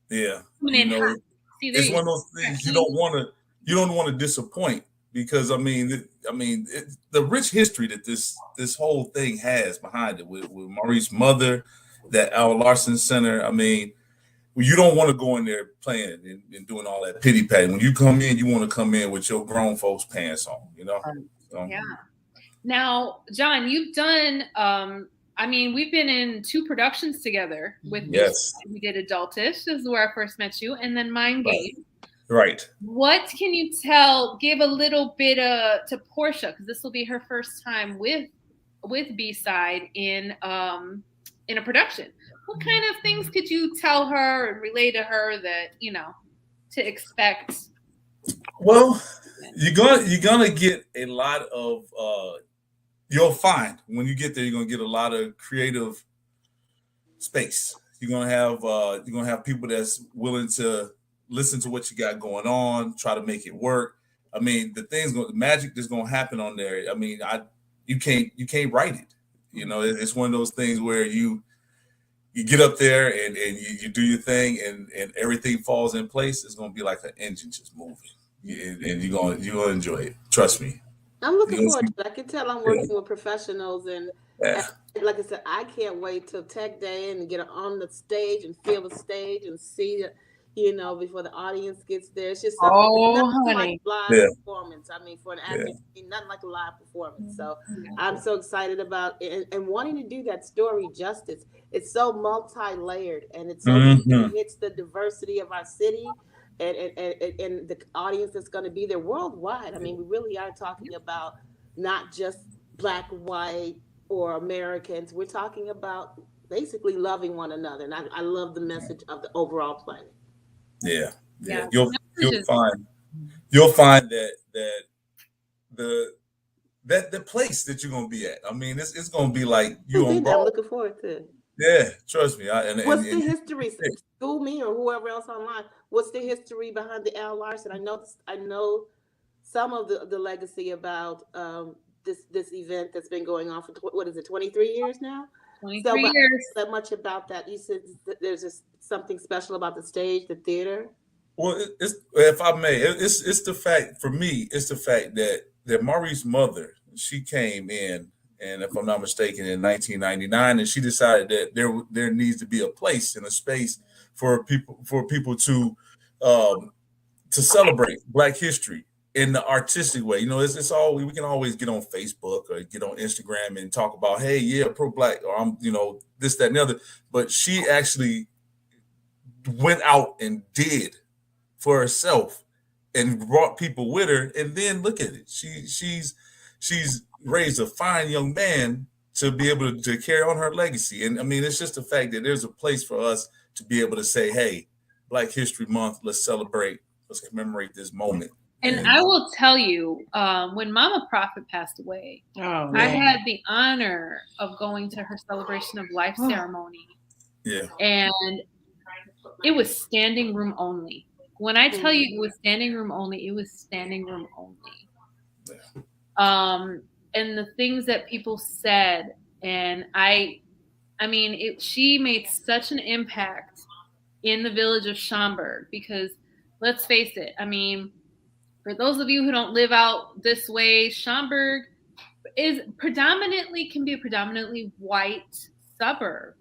Yeah. It's one of those things you don't want to disappoint, because I mean the rich history that this whole thing has behind it with Maurice's mother, that Al Larson Center. I mean, you don't want to go in there playing and doing all that pity patty. When you come in, you want to come in with your grown folks pants on, So. Yeah. Now, John, you've done. We've been in 2 productions together with. Yes. We did Adultish. This is where I first met you, and then Mind Game. Right. What can you give a little bit to Portia, because this will be her first time with B-side in in a production. What kind of things could you tell her and relay to her that, you know, to expect? Well, you're gonna get a lot of you'll find when you get there, you're gonna get a lot of creative space. You're gonna have people that's willing to listen to what you got going on, try to make it work. I mean, the magic that's gonna happen on there. I mean, you can't write it. You know, it's one of those things where you get up there and you do your thing and everything falls in place. It's gonna be like an engine just moving, and you're gonna enjoy it. Trust me. I'm looking forward to it. I can tell I'm working with professionals, and like I said, I can't wait till Tech Day and get on the stage and feel the stage and see it, you know, before the audience gets there. It's just something like live performance. I mean, for an actor, nothing like a live performance. So I'm so excited about it and wanting to do that story justice. It's so multi-layered, and it's so it hits the diversity of our city. And the audience that's going to be there worldwide. I mean, we really are talking about not just Black, white, or Americans. We're talking about basically loving one another. And I love the message of the overall play. Yeah. You'll find that the place that you're going to be at. I mean, it's going to be like you. I'm looking forward to it. Yeah, trust me. What's the history? School me or whoever else online. What's the history behind the Al Larson? I know some of the legacy about this event that's been going on for 23 years now. 23 years. So much about that. You said there's just something special about the stage, the theater. Well, if I may, it's the fact for me. It's the fact that Maurice's mother, she came in. And if I'm not mistaken, in 1999, and she decided that there needs to be a place and a space for people to celebrate Black history in the artistic way. You know, it's all we can always get on Facebook or get on Instagram and talk about, hey, yeah, pro-Black, or I'm, you know, this, that, and the other. But she actually went out and did for herself and brought people with her. And then look at it, she's raised a fine young man to be able to carry on her legacy. And I mean, it's just the fact that there's a place for us to be able to say, hey, Black History Month, let's celebrate, let's commemorate this moment. And I will tell you, when Mama Prophet passed away, I had the honor of going to her celebration of life ceremony. Yeah. And it was standing room only. When I tell you it was standing room only, it was standing room only. Yeah. And the things that people said, and I mean, she made such an impact in the village of Schaumburg, because let's face it, I mean, for those of you who don't live out this way, Schaumburg can be a predominantly white suburb.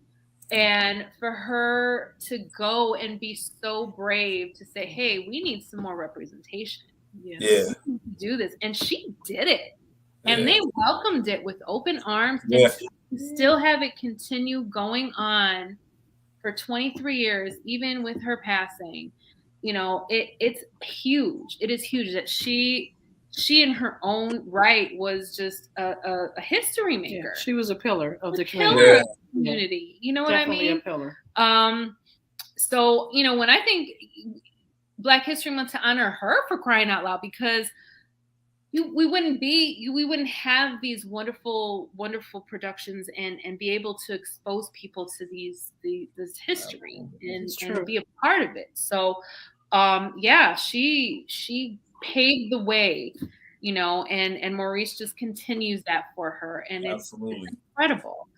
And for her to go and be so brave to say, hey, we need some more representation. We need to do this. And she did it. And they welcomed it with open arms. And still have it continue going on for 23 years, even with her passing. You know, it's huge. It is huge that she in her own right was just a history maker. Yeah, she was a pillar of the community. You know what Definitely I mean? A pillar. So, you know, when I think Black History Month, to honor her, for crying out loud, because we wouldn't have these wonderful productions and be able to expose people to this history and be a part of it. So she paved the way, you know, and Maurice just continues that for her, and it's incredible.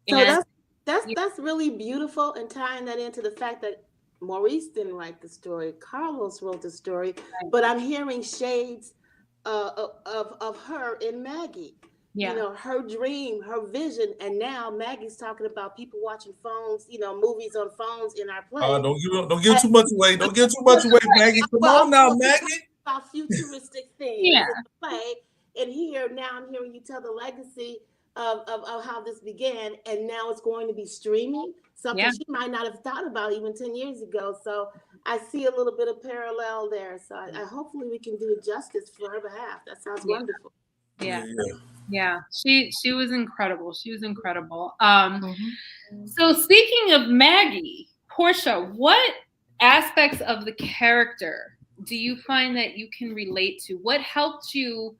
So that's really beautiful, and tying that into the fact that Maurice didn't write the story, Carlos wrote the story, but I'm hearing shades of her and Maggie. You know, her dream, her vision, and now Maggie's talking about people watching phones, you know, movies on phones in our play. Don't give too much away. Don't give too much away, Maggie. Come on now, Maggie. About futuristic things in the play, and now I'm hearing you tell the legacy of how this began, and now it's going to be streaming. Something she might not have thought about even 10 years ago. So I see a little bit of parallel there. So I hopefully we can do justice for her behalf. That sounds wonderful. Yeah. Yeah, she was incredible. She was incredible. So speaking of Maggie, Portia, what aspects of the character do you find that you can relate to? What helped you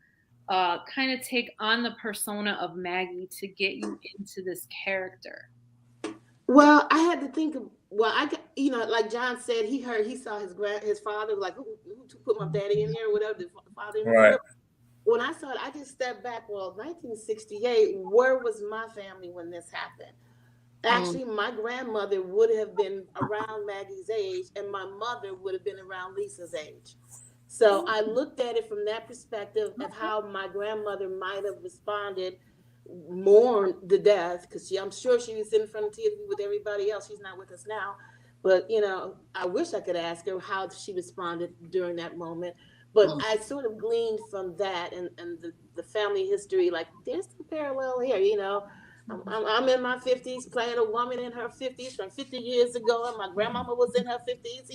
kind of take on the persona of Maggie to get you into this character? Well, I had to think of, like John said, he saw his father, like, who put my daddy in here, or whatever, the father in the Right. When I saw it, I just stepped back. Well, 1968, where was my family when this happened? Actually, my grandmother would have been around Maggie's age, and my mother would have been around Lisa's age. So I looked at it from that perspective of how my grandmother might have responded, mourned the death, because I'm sure she was in front of TV with everybody else. She's not with us now. But, I wish I could ask her how she responded during that moment. But I sort of gleaned from that and the family history, like there's some parallel here, I'm in my 50s playing a woman in her 50s from 50 years ago, and my grandmama was in her 50s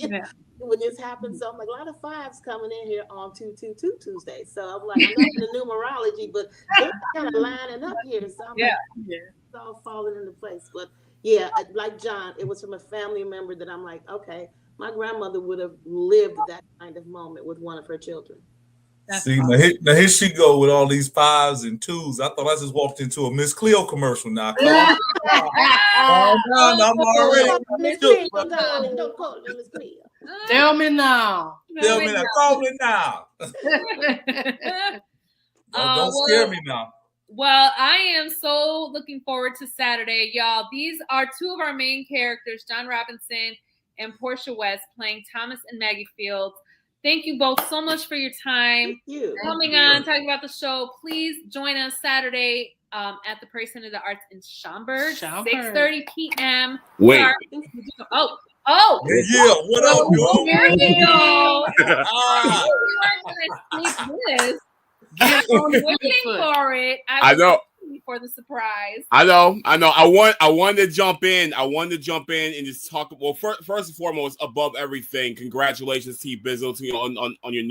when this happened. So I'm like, a lot of fives coming in here on 222 Tuesday. So I'm like, I'm not in the numerology, but they're kind of lining up here. So I'm like, it's all falling into place. But yeah, like John, it was from a family member that I'm like, okay, my grandmother would have lived that kind of moment with one of her children. See, now here she go with all these 5s and 2s. I thought I just walked into a Miss Cleo commercial now. Come on. I'm already. Miss Cleo, darling, don't call her Miss Cleo. Tell me now. Tell me now. Call me now. Don't scare me now. Well, I am so looking forward to Saturday, y'all. These are two of our main characters, John Robinson and Portia West, playing Thomas and Maggie Fields. Thank you both so much for your time. Coming on, talking about the show. Please join us Saturday at the Prairie Center of the Arts in Schaumburg. 6:30 p.m. Wait. Oh. Yeah, what up, yo? I'm waiting for it. I know. For the surprise. I know. I wanted to jump in. And just talk. Well, first and foremost, above everything, congratulations, T. Bizzle, on your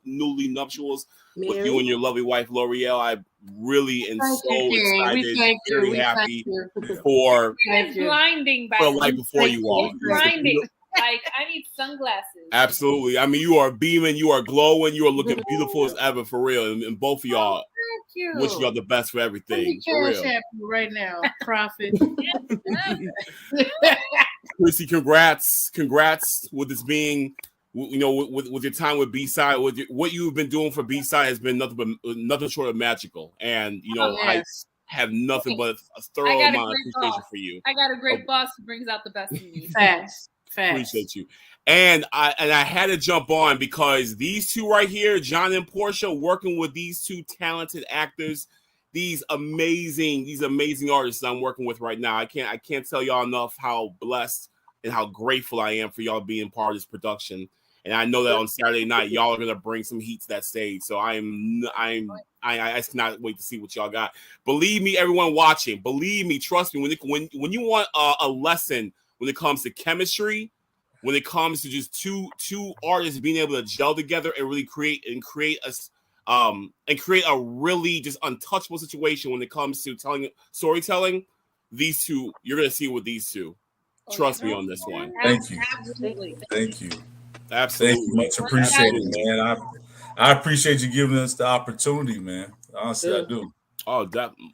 newly nuptials with you and your lovely wife, L'Oreal. I really am excited, very happy for blinding by the light before you all. Blinding. Like, I need sunglasses. Absolutely. I mean, you are beaming, you are glowing, you are looking beautiful as ever, for real. And both of y'all, wish y'all the best for everything. For real. Right now, Prophet. Chrissy, congrats with this being, with your time with B-Side. What you've been doing for B-Side has been nothing short of magical. And, I have nothing but a thorough amount of appreciation for you. I got a great boss who brings out the best in me. Facts. Appreciate you. And I had to jump on because these two right here, John and Portia, working with these two talented actors, these amazing artists I'm working with right now. I can't tell y'all enough how blessed and how grateful I am for y'all being part of this production. And I know that on Saturday night, y'all are gonna bring some heat to that stage. So I cannot wait to see what y'all got. Believe me, everyone watching. Believe me, trust me. When you want a lesson when it comes to chemistry, when it comes to just two artists being able to gel together and really create a really just untouchable situation when it comes to storytelling, these two, you're gonna see with these two. Trust me on this one. Thank you. Absolutely. Thank you. Absolutely. Thank you. Much appreciated, man. I appreciate you giving us the opportunity, man. Honestly, I do. Oh,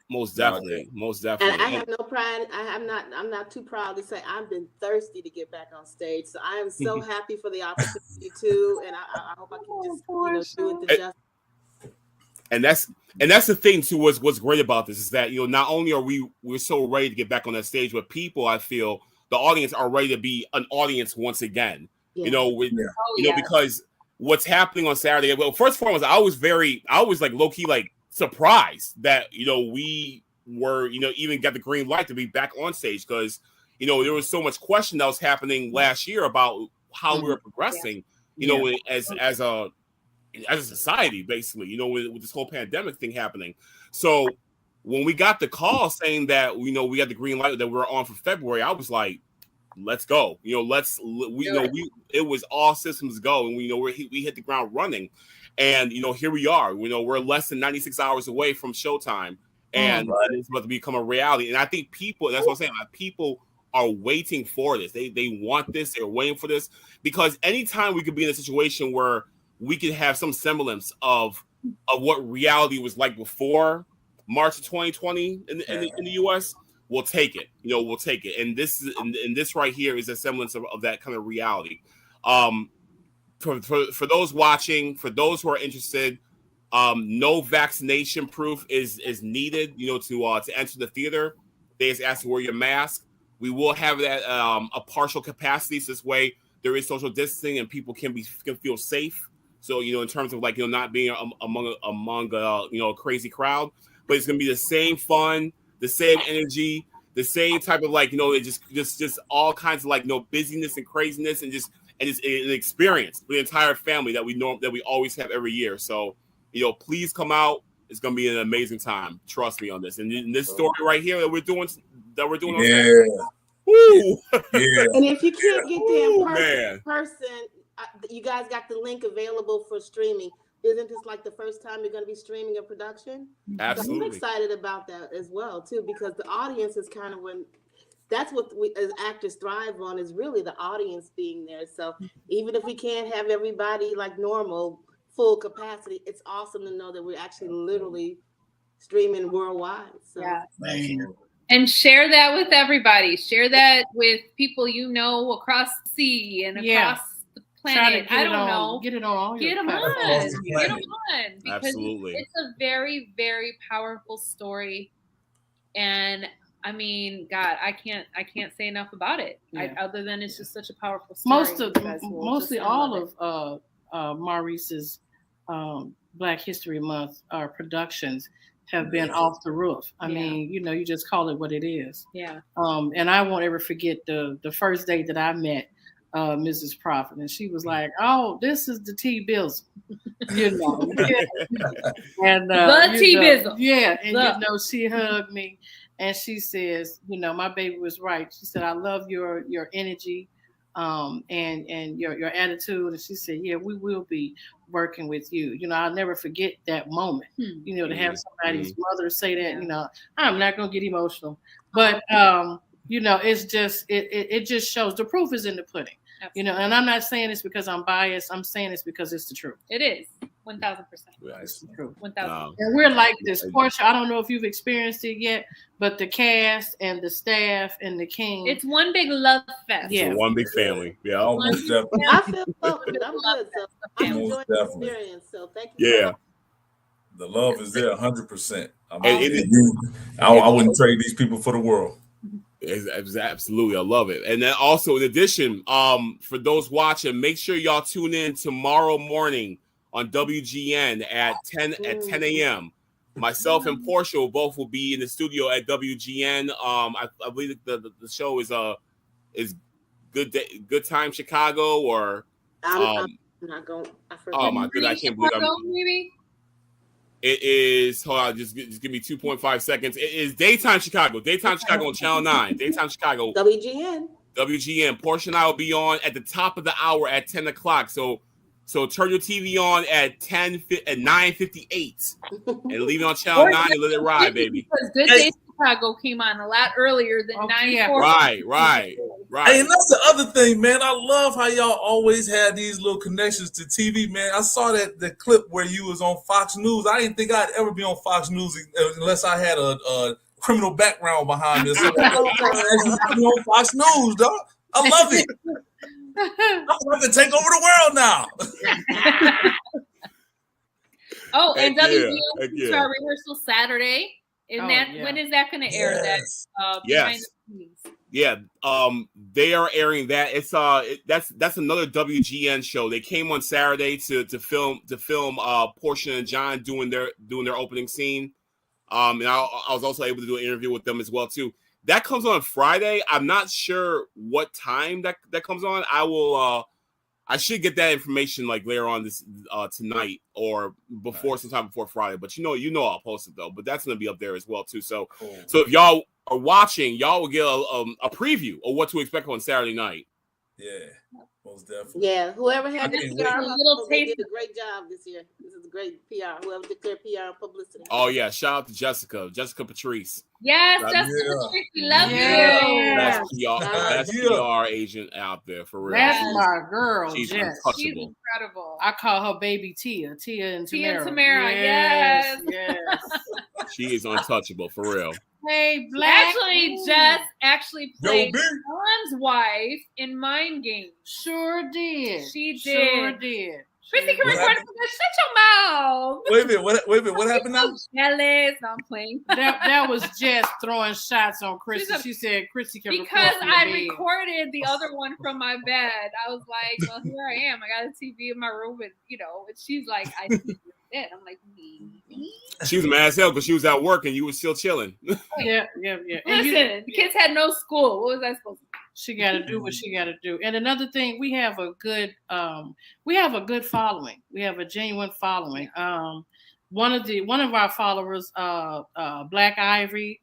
most definitely. And I have no pride. I'm not too proud to say I've been thirsty to get back on stage. So I am so happy for the opportunity too, and I hope I can just do it the justice. And that's the thing too. What's great about this is that not only are we're so ready to get back on that stage, but people, I feel the audience are ready to be an audience once again. Yeah. Because what's happening on Saturday. Well, first and foremost, I was like low key like surprised that we were even got the green light to be back on stage because there was so much question that was happening last year about how we were progressing as a society, basically with this whole pandemic thing happening. So when we got the call saying that we got the green light that we were on for February, I was like, let's go. It was all systems go, and we hit the ground running. And here we are. We're less than 96 hours away from showtime, and it's about to become a reality. And I think people, that's what I'm saying, like, people are waiting for this. They want this. They're waiting for this, because anytime we could be in a situation where we could have some semblance of what reality was like before March of 2020 in the U.S., we'll take it. We'll take it. And this right here is a semblance of that kind of reality. For those watching, for those who are interested, no vaccination proof is needed, to enter the theater. They just ask to wear your mask. We will have that a partial capacity, so this way there is social distancing and people can feel safe. So in terms of not being among a crazy crowd, but it's gonna be the same fun, the same energy, the same type of just all kinds of busyness and craziness and just an experience for the entire family that we always have every year. So please come out. It's gonna be an amazing time. Trust me on this. And in this story right here that we're doing on Saturday. Woo! Yeah. And if you can't get there in person, you guys got the link available for streaming. Isn't this like the first time you're going to be streaming a production? Absolutely. I'm excited about that as well too, because the audience is kind of that's what we as actors thrive on, is really the audience being there. So even if we can't have everybody like normal full capacity, it's awesome to know that we're actually literally streaming worldwide. So yeah. Thank you. And share that with everybody. Share that with people across the sea and across the planet. I don't know. Get it on all Get your them on. platforms. Get them on. Because Absolutely. it's a very, very powerful story. And I mean, God, I can't say enough about it. Yeah. Other than it's just such a powerful story. Mostly all of Maurice's Black History Month productions have been off the roof. I mean, you just call it what it is. Yeah. And I won't ever forget the first day that I met Mrs. Prophet, and she was like, "Oh, this is the T-Bizzle," and the T-Bizzle. Yeah, and she hugged me, and she says, my baby was right. She said, "I love your energy, and your attitude." And she said, "Yeah, we will be working with you." I'll never forget that moment. To have somebody's mother say that. I'm not gonna get emotional, but it's just it just shows the proof is in the pudding. Absolutely. And I'm not saying this because I'm biased. I'm saying this because it's the truth. It is 1,000%. It's the truth. 1,000%. And we're like this. Portia, I don't know if you've experienced it yet, but the cast and the staff and the king. It's one big love fest. Yeah, one big family. Yeah, almost definitely. I feel welcome. I'm good. So I'm enjoying the experience. So thank you. Yeah. The love is there 100%. I wouldn't trade these people for the world. Absolutely, I love it. And then also, in addition, for those watching, make sure y'all tune in tomorrow morning on WGN at 10 a.m. Myself and Portia will be in the studio at WGN. I believe the show is Good Time Chicago, or I'm not going. I forgot. Oh my goodness, I can't believe maybe. It is, hold on, just give me 2.5 seconds. It is Daytime Chicago. Daytime Chicago on Channel 9. Daytime Chicago. WGN. Portia and I will be on at the top of the hour at 10 o'clock. So turn your TV on at 9:58 and leave it on Channel 9 and let it ride, baby. Because Good Day Chicago came on a lot earlier than 9:40. Right. Hey, and that's the other thing, man. I love how y'all always had these little connections to TV, man. I saw the clip where you was on Fox News. I didn't think I'd ever be on Fox News unless I had a criminal background behind me. So on Fox News, dog. I love it. I'm about to take over the world now. Oh, and WGN our rehearsal Saturday. When is that going to air? Yes. Yes. Yeah, they are airing that. It's that's another WGN show. They came on Saturday to film Portia and John doing their opening scene. And I was also able to do an interview with them as well too. That comes on Friday. I'm not sure what time that comes on. I should get that information like later on this tonight or sometime before Friday. But I'll post it though. But that's gonna be up there as well too. So cool. So if y'all are watching, y'all will get a preview of what to expect on Saturday night. Yeah, most definitely. Yeah, whoever had the can't PR, wait. they did a great job this year. This is great PR. Whoever did their PR and publicity. Oh yeah, shout out to Jessica Patrice. Yes, Yeah. Jessica Patrice, we love Yeah. Best PR agent out there for real. That's my girl, She's Jess. untouchable. She's incredible. I call her baby Tia and Tamara. Yes. She is untouchable for real. Hey, Black. Actually, Jess actually played Yo, B. John's wife in Mind Games. Sure did. She Sure did. did. Chrissy can What record it. Shut your mouth. Wait a minute. What happened now? Jealous. No, I'm playing. That was Jess throwing shots on Chrissy. She said Chrissy can Because record from the I bed. recorded the other one from my bed. I was like, well, here I am. I got a TV in my room, and and she's like, I see you're dead. I'm like, me. She was mad as hell because she was at work and you were still chilling. Yeah. And Listen, the kids had no school. What was I supposed to do? she got to do what she got to do. And another thing, we have a good following. We have a genuine following. One of our followers, Black Ivory,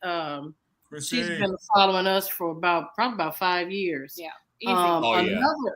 she's been following us for probably about 5 years. Yeah. Easy.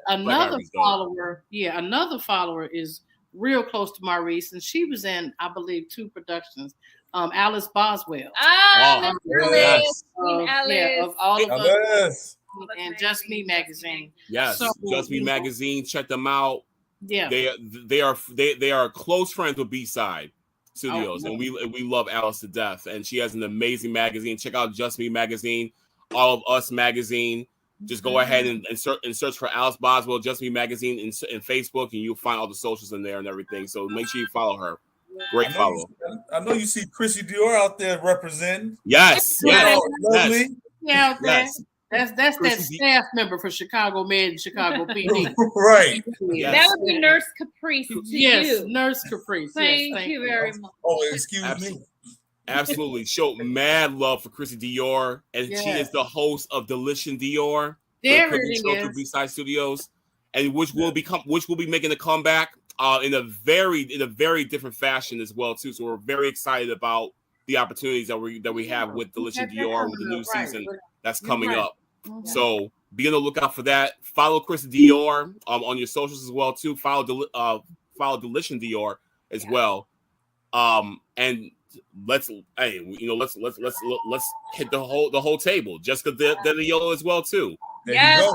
Another follower, another follower is real close to Maurice, and she was in, I believe, 2 productions. Alice Boswell. Alice. Of all of us. And Just Me magazine. Yes, So, Just Me magazine. Check them out. Yeah, they are close friends with B-Side Studios, and we love Alice to death. And she has an amazing magazine. Check out Just Me magazine, All of Us magazine. Just go ahead and search for Alice Boswell, Just Me magazine in Facebook, and you'll find all the socials in there and everything. So make sure you follow her. Great follow. I know you see Chrissy Dior out there representing. Yes. Lovely. yeah. Yes. That's that staff member for Chicago Med and Chicago PD. Right. Yes. That would be Nurse Caprice to you. Nurse Caprice. Thank you very much. Oh, excuse me. Absolutely. Show mad love for Chrissy Dior, and she is the host of Delicious Dior. There it is. B-Side Studios, and which will be making a comeback in a very different fashion as well too. So we're very excited about the opportunities that we have with Delicious Dior with the new season that's coming up. Mm-hmm. So be on the lookout for that. Follow Chrissy Dior on your socials as well too. Follow Delicious Dior as well. And let's hit the whole table. Jessica Dior as well too. Yes, Just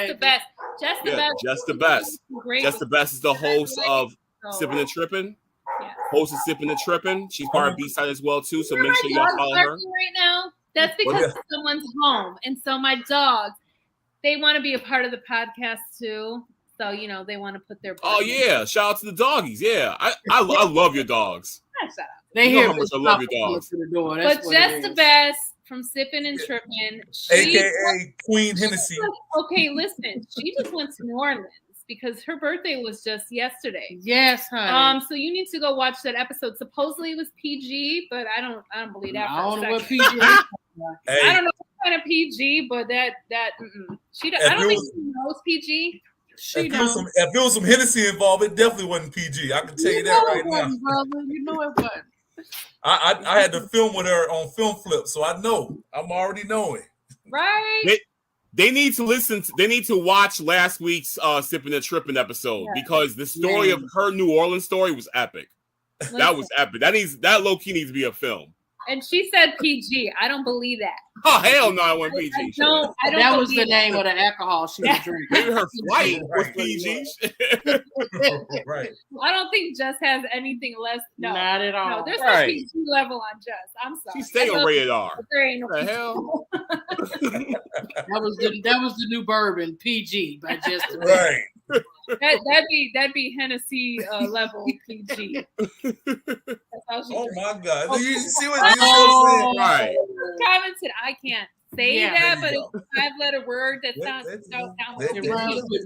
the best. Just the best is the host of Sippin' and Trippin'. Yes. Host of Sippin' and Trippin'. She's part of B-Side as well too. So make sure y'all follow her. Right now, that's because someone's home, and so my dogs, they want to be a part of the podcast too. So they want to put their. Oh yeah! Shout out to the doggies. Yeah, I love your dogs. Shut up. They you know hear how much I love your dogs. But just the best from Sippin' and Trippin', AKA Queen Hennessy. Okay, listen, she just went to New Orleans because her birthday was just yesterday. Yes, honey. So you need to go watch that episode. Supposedly it was PG, but I don't believe that. I don't know what PG. I don't know what kind of PG, but that she. I don't think she knows PG. If there was some Hennessy involved, it definitely wasn't PG. I can tell you that right now. Brother. You know it wasn't. I had to film with her on Film Flip, so I know. I'm already knowing. Right. They need to listen. They need to watch last week's Sippin' and Trippin' episode because the story of her New Orleans story was epic. Listen. That was epic. That low key needs to be a film. And she said PG. I don't believe that. Oh hell no, I went PG. I don't that was the name of the alcohol she was drinking. Maybe her flight was PG. Right. I don't think Jess has anything less. No, not at all. No, there's no PG level on Jess. I'm sorry. She's staying on rated R. There ain't no what the hell? that was the new bourbon PG by Jess. Right. That'd be Hennessy level PG. Oh my God! Oh, you see what you're saying? Right. Commented, I can't say that, but it's a 5-letter word that sounds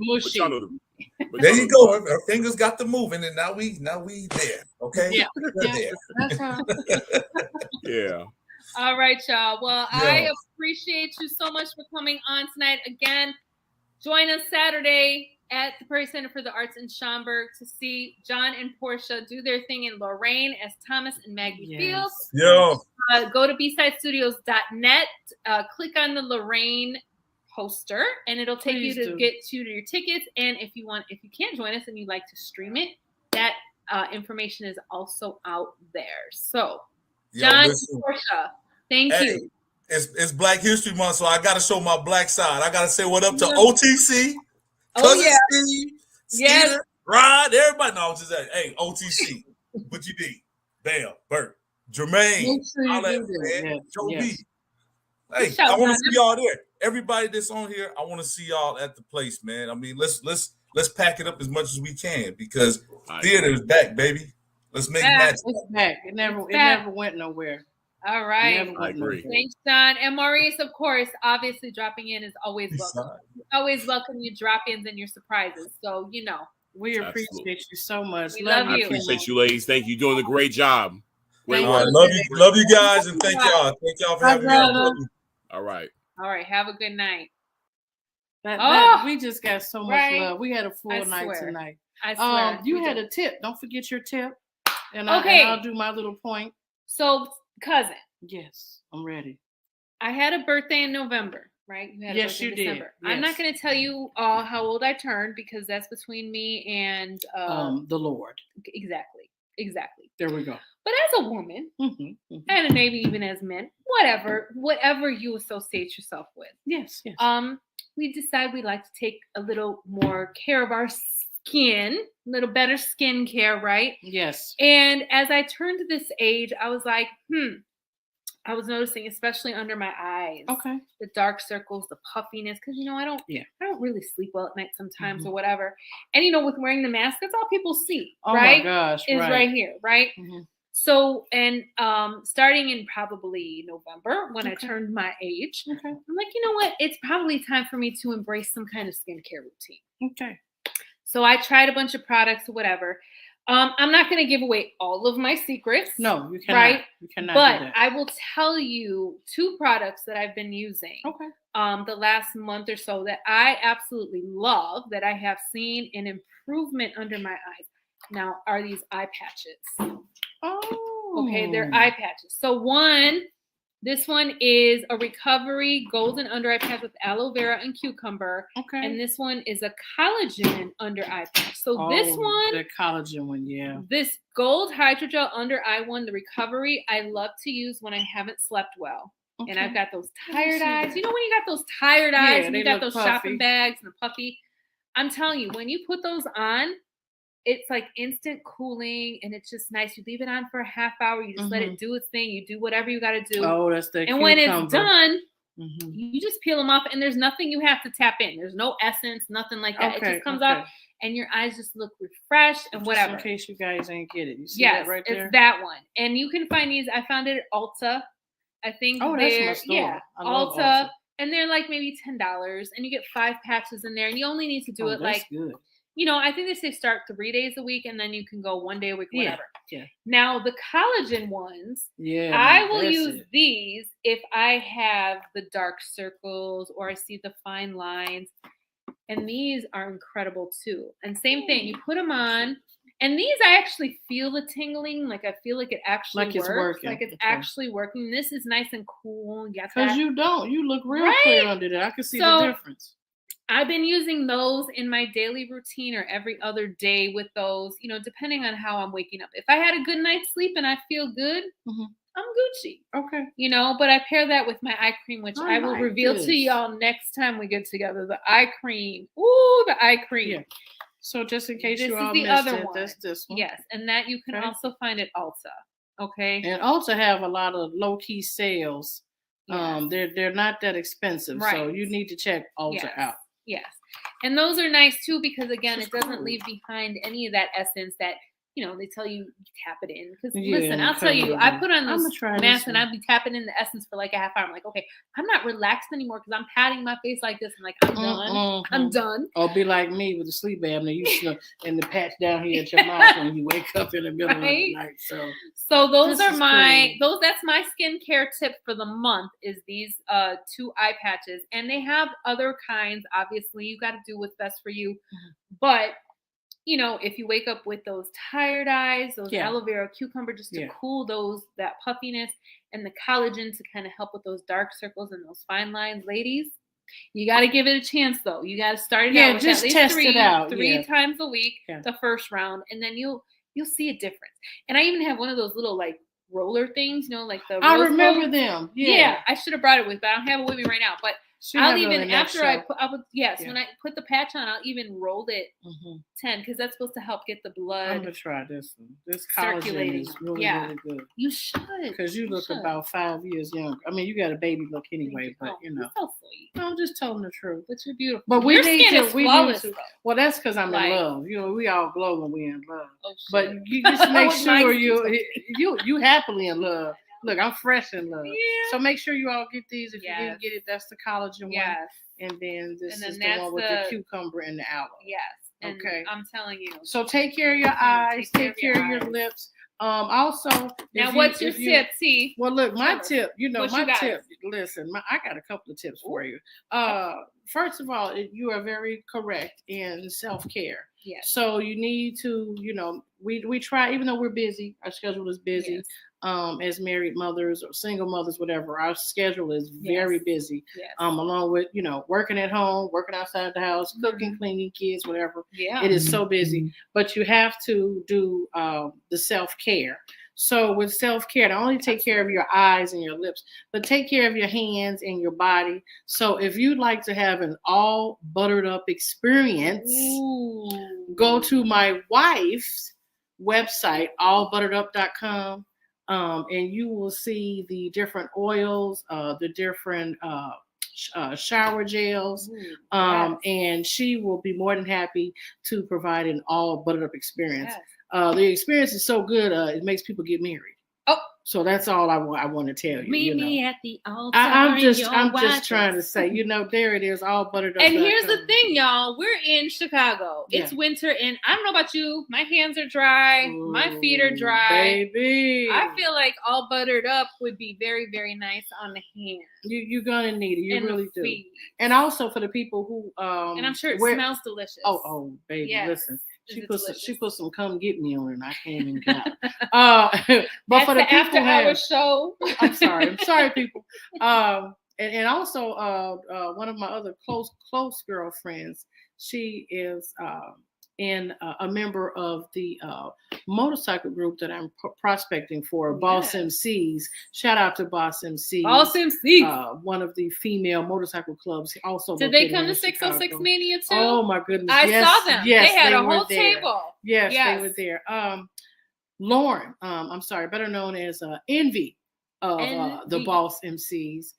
mushy. There you go. Her fingers got to moving, and now we there. Okay. Yeah. There. Yeah. All right, y'all. Well, I appreciate you so much for coming on tonight. Again, join us Saturday at the Prairie Center for the Arts in Schaumburg to see John and Portia do their thing in Lorraine as Thomas and Maggie Fields. Yo. Go to bsidestudios.net. Click on the Lorraine poster, and it'll take Please you to do. get you to your tickets. And if you can't join us and you'd like to stream it, that information is also out there. So, John, Portia, thank you. It's Black History Month, so I got to show my black side. I got to say what up to OTC, Cousin Steve, Skeeter, Rod, everybody. No, just hey, OTC, what you need? Bam, Bert, Jermaine, all that, man. Joe B. Hey, I want to see y'all there. Everybody that's on here, I want to see y'all at the place, man. I mean, let's pack it up as much as we can because theater is back, baby. Let's make magic. It's back. It never went nowhere. All right. I agree. Thanks, John. And Maurice, of course, obviously dropping in is always welcome. Always welcome your drop-ins and your surprises. So, we appreciate you so much. We love you. I appreciate you, ladies. Thank you. You're doing a great job. Great work. Love you guys, and thank y'all. Thank y'all for having me on. All right. Have a good night. We just got so much love. We had a full night tonight. I swear. You had a tip. Don't forget your tip. And I'll do my little point. So, cousin. Yes, I'm ready. I had a birthday in November, right? You had a birthday in December. Yes. I'm not going to tell you how old I turned because that's between me and the Lord. Exactly. There we go. But as a woman, and maybe even as men, whatever you associate yourself with. Yes. We decide we like to take a little more care of our skin, a little better skin care, right? Yes. And as I turned to this age, I was like, I was noticing, especially under my eyes, the dark circles, the puffiness, because I don't really sleep well at night sometimes or whatever. And with wearing the mask, that's all people see, right? Oh my gosh, is right here, right? So, and starting in probably November when I turned my age, I'm like, you know what? It's probably time for me to embrace some kind of skincare routine. Okay. So I tried a bunch of products or whatever. I'm not going to give away all of my secrets. No, you cannot. Right? You cannot. But do that. I will tell you 2 products that I've been using. The last month or so that I absolutely love, that I have seen an improvement under my eyes. Now, are these eye patches? Oh. Okay, they're eye patches. So this one is a recovery golden under eye patch with aloe vera and cucumber. Okay. And this one is a collagen under eye patch. So this one, the collagen one, yeah. This gold hydrogel under eye one, the recovery, I love to use when I haven't slept well. Okay. And I've got those tired eyes. When you got those tired eyes and you got those puffy shopping bags and the puffy, I'm telling you, when you put those on, it's like instant cooling and it's just nice. You leave it on for a half hour. You just let it do its thing. You do whatever you got to do. Oh, that's the And when it's done, you just peel them off and there's nothing you have to tap in. There's no essence, nothing like that. It just comes off and your eyes just look refreshed and whatever. Just in case you guys ain't get it. You see that right there? It's that one. And you can find these. I found it at Ulta. I think that's my store. Yeah, Ulta. And they're like maybe $10 and you get 5 patches in there and you only need to do it like good. I think they say start 3 days a week and then you can go 1 day a week, whatever. Yeah. Now the collagen ones, I will use these if I have the dark circles or I see the fine lines. And these are incredible too. And same thing, you put them on. And these I actually feel the tingling, like I feel like it actually works. It's working. Like it's actually working. This is nice and cool. Because you look real clear under there. I can see the difference. I've been using those in my daily routine or every other day with those, depending on how I'm waking up. If I had a good night's sleep and I feel good, I'm Gucci. Okay. But I pair that with my eye cream, which I will reveal to y'all next time we get together. The eye cream. Ooh, the eye cream. Yeah. So just in case this you all is the missed other it, one. that's this one. Yes, and that you can also find at Ulta. Okay. And Ulta have a lot of low-key sales. Yes. They're not that expensive. Right. So you need to check Ulta out. Yes. And those are nice too because again, it doesn't leave behind any of that essence that they tell you tap it in. Because listen, I'll tell you, I put on this mask and I'd be tapping in the essence for like a half hour. I'm like, okay, I'm not relaxed anymore because I'm patting my face like this. I'm like, I'm done. I'm done. Or be like me with the sleep apnea. You and the patch down here at your mouth when you wake up in the middle of the night. So those are that's my skincare tip for the month is these 2 eye patches. And they have other kinds. Obviously, you got to do what's best for you. But if you wake up with those tired eyes, those aloe vera, cucumber, just to cool that puffiness and the collagen to kind of help with those dark circles and those fine lines, ladies, You got to give it a chance, though. You got to start it Yeah, out with just at least test three it out. times a week, Yeah. the first round, and then you'll see a difference. And I even have one of those little like roller things, like the. I rose remember gold. them. Yeah, I should have brought it with, but I don't have it with me right now. But I'll even after I put, when I put the patch on, I'll even roll it 10 because that's supposed to help get the blood. I'm gonna try this one. This circulating. Is really good. You should, because you look about 5 years younger. I mean, you got a baby look anyway, but you're so sweet. I'm just telling the truth. But you're beautiful. But your skin is flawless. Well, that's because I'm in love. We all glow when we're in love. Oh, but you just make sure you happily in love. Look, I'm fresh in love. Yeah. So make sure you all get these. If you didn't get it, that's the collagen one. Yes. And then this is the one with the cucumber and the aloe. Yes. And okay. I'm telling you. So take care of your eyes. Take care of your lips. Also, now what's your tip? See. Well, look, my tip. Tip. Listen, I got a couple of tips for you. First of all, you are very correct in self-care. Yes. So you need to, we try, even though we're busy, our schedule is busy. Yes. As married mothers or single mothers, whatever, our schedule is very busy. Yes. Along with, working at home, working outside the house, cooking, cleaning, kids, whatever. Yeah. It is so busy, but you have to do the self-care. So with self-care, not only take care of your eyes and your lips, but take care of your hands and your body. So if you'd like to have an all buttered up experience, go to my wife's website, allbutteredup.com. And you will see the different oils, the different shower gels, and she will be more than happy to provide an all buttered up experience. Yes. The experience is so good, it makes people get married. Oh, so that's all I want to tell you. Meet me at the altar. I'm just trying to say, there it is, all buttered up. And here's the thing, y'all. We're in Chicago. It's winter, and I don't know about you. My hands are dry. My feet are dry. Baby. I feel like all buttered up would be very, very nice on the hands. You're gonna need it. You really do. Feet. And also for the people who and I'm sure it smells delicious. Oh, baby, yes. Listen. She put some come get me on it and I can't even get it. But for the people after our show. I'm sorry, people. And also one of my other close girlfriends, she is a member of the motorcycle group that I'm prospecting for, Boss MCs. Shout out to Boss MCs. Boss MCs. One of the female motorcycle clubs. Also, did they come to 606 Mania too? Oh my goodness! I saw them. Yes, they had a whole table. Yes, they were there. Lauren, I'm sorry, better known as Envy of the Boss MCs.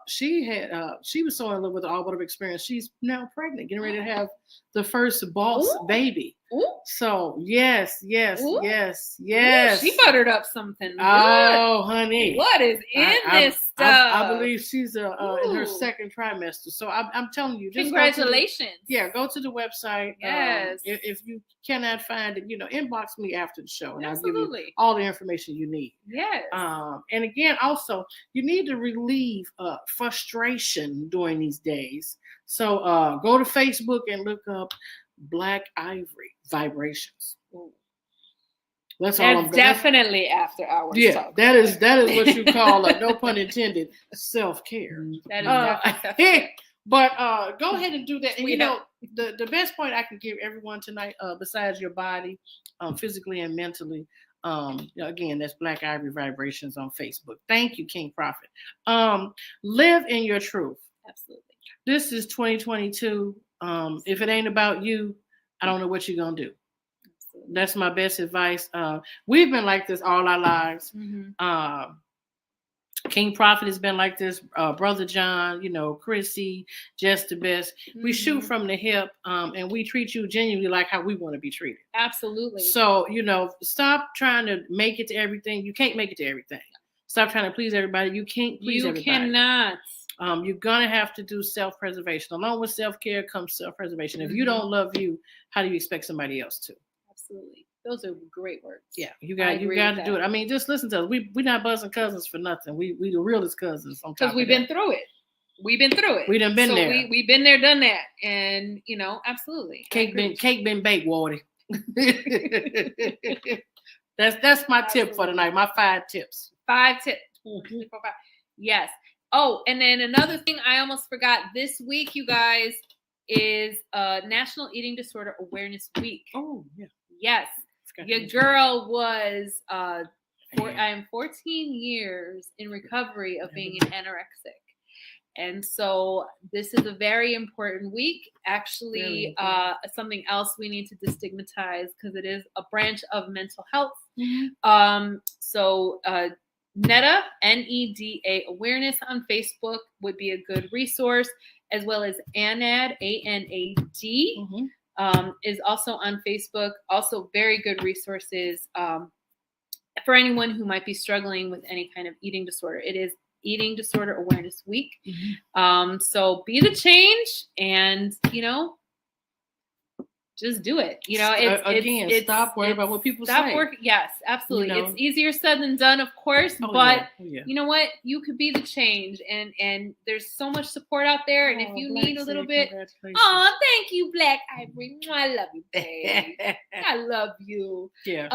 She was so in love with the all buttered experience. She's now pregnant, getting ready to have the first boss baby. Ooh. So yes. Ooh, she buttered up something good. Oh, honey, what is in this stuff? I believe she's in her second trimester. So I'm telling you, just congratulations. Go to the website. Yes. If you cannot find it, inbox me after the show, and Absolutely. I'll give you all the information you need. Yes. And again, also, you need to relieve frustration during these days. So go to Facebook and look up Black Ivory Vibrations. That's definitely after hours. Yeah, talk. that is what you call no pun intended, self-care. That is definitely. But go ahead and do that. And the best point I can give everyone tonight, besides your body, physically and mentally, again, that's Black Ivory Vibrations on Facebook. Thank you, King Prophet. Live in your truth. Absolutely. This is 2022. If it ain't about you, I don't know what you're gonna do. Absolutely. That's my best advice. We've been like this all our lives. Mm-hmm. King Prophet has been like this. Brother John, Chrissy, just the best. Mm-hmm. We shoot from the hip, and we treat you genuinely like how we want to be treated. Absolutely. So, stop trying to make it to everything. You can't make it to everything. Stop trying to please everybody. You can't please everybody. You cannot. You're going to have to do self-preservation. Along with self-care comes self-preservation. If you don't love you, how do you expect somebody else to? Absolutely. Those are great words. Yeah, you got to do it. I mean, just listen to us. We're not Buzzin Cuzzins for nothing. We the realest cousins. Because we've been through it. We've been through it. We done been there. We've been there, done that. And, absolutely. Cake been baked, Wardy. That's my tip for tonight. My 5 tips. 5 tips. Yes. Oh, and then another thing I almost forgot this week, you guys, is National Eating Disorder Awareness Week. Oh, yeah. Yes. Your girl was I am 14 years in recovery of being an anorexic. And so this is a very important week. Actually, something else we need to destigmatize because it is a branch of mental health. Mm-hmm. So NEDA, NEDA awareness on Facebook would be a good resource, as well as ANAD, ANAD. Mm-hmm. Is also on Facebook. Also very good resources for anyone who might be struggling with any kind of eating disorder. It is Eating Disorder Awareness Week. Mm-hmm. So be the change and, just do it. It's stop worrying about what people say. Yes, absolutely. It's easier said than done, of course, but you know what? You could be the change, and there's so much support out there. And if you need a little bit, thank you, Black Ivory. I love you, babe. I love you. Yeah.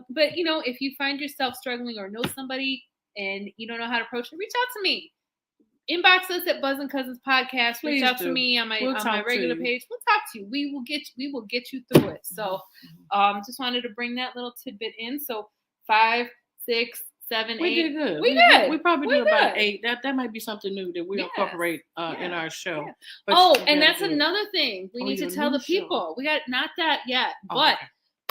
But if you find yourself struggling or know somebody and you don't know how to approach it, reach out to me. Inbox us at Buzzin Cuzzins Podcast. Reach out to me on my regular page. We'll talk to you. We will get you through it. So, just wanted to bring that little tidbit in. So, 5, 6, 7, 8. We did good. We good. We probably do about 8. That might be something new that we incorporate in our show. Yeah. But and that's another thing we need to tell the people. We got not that yet, but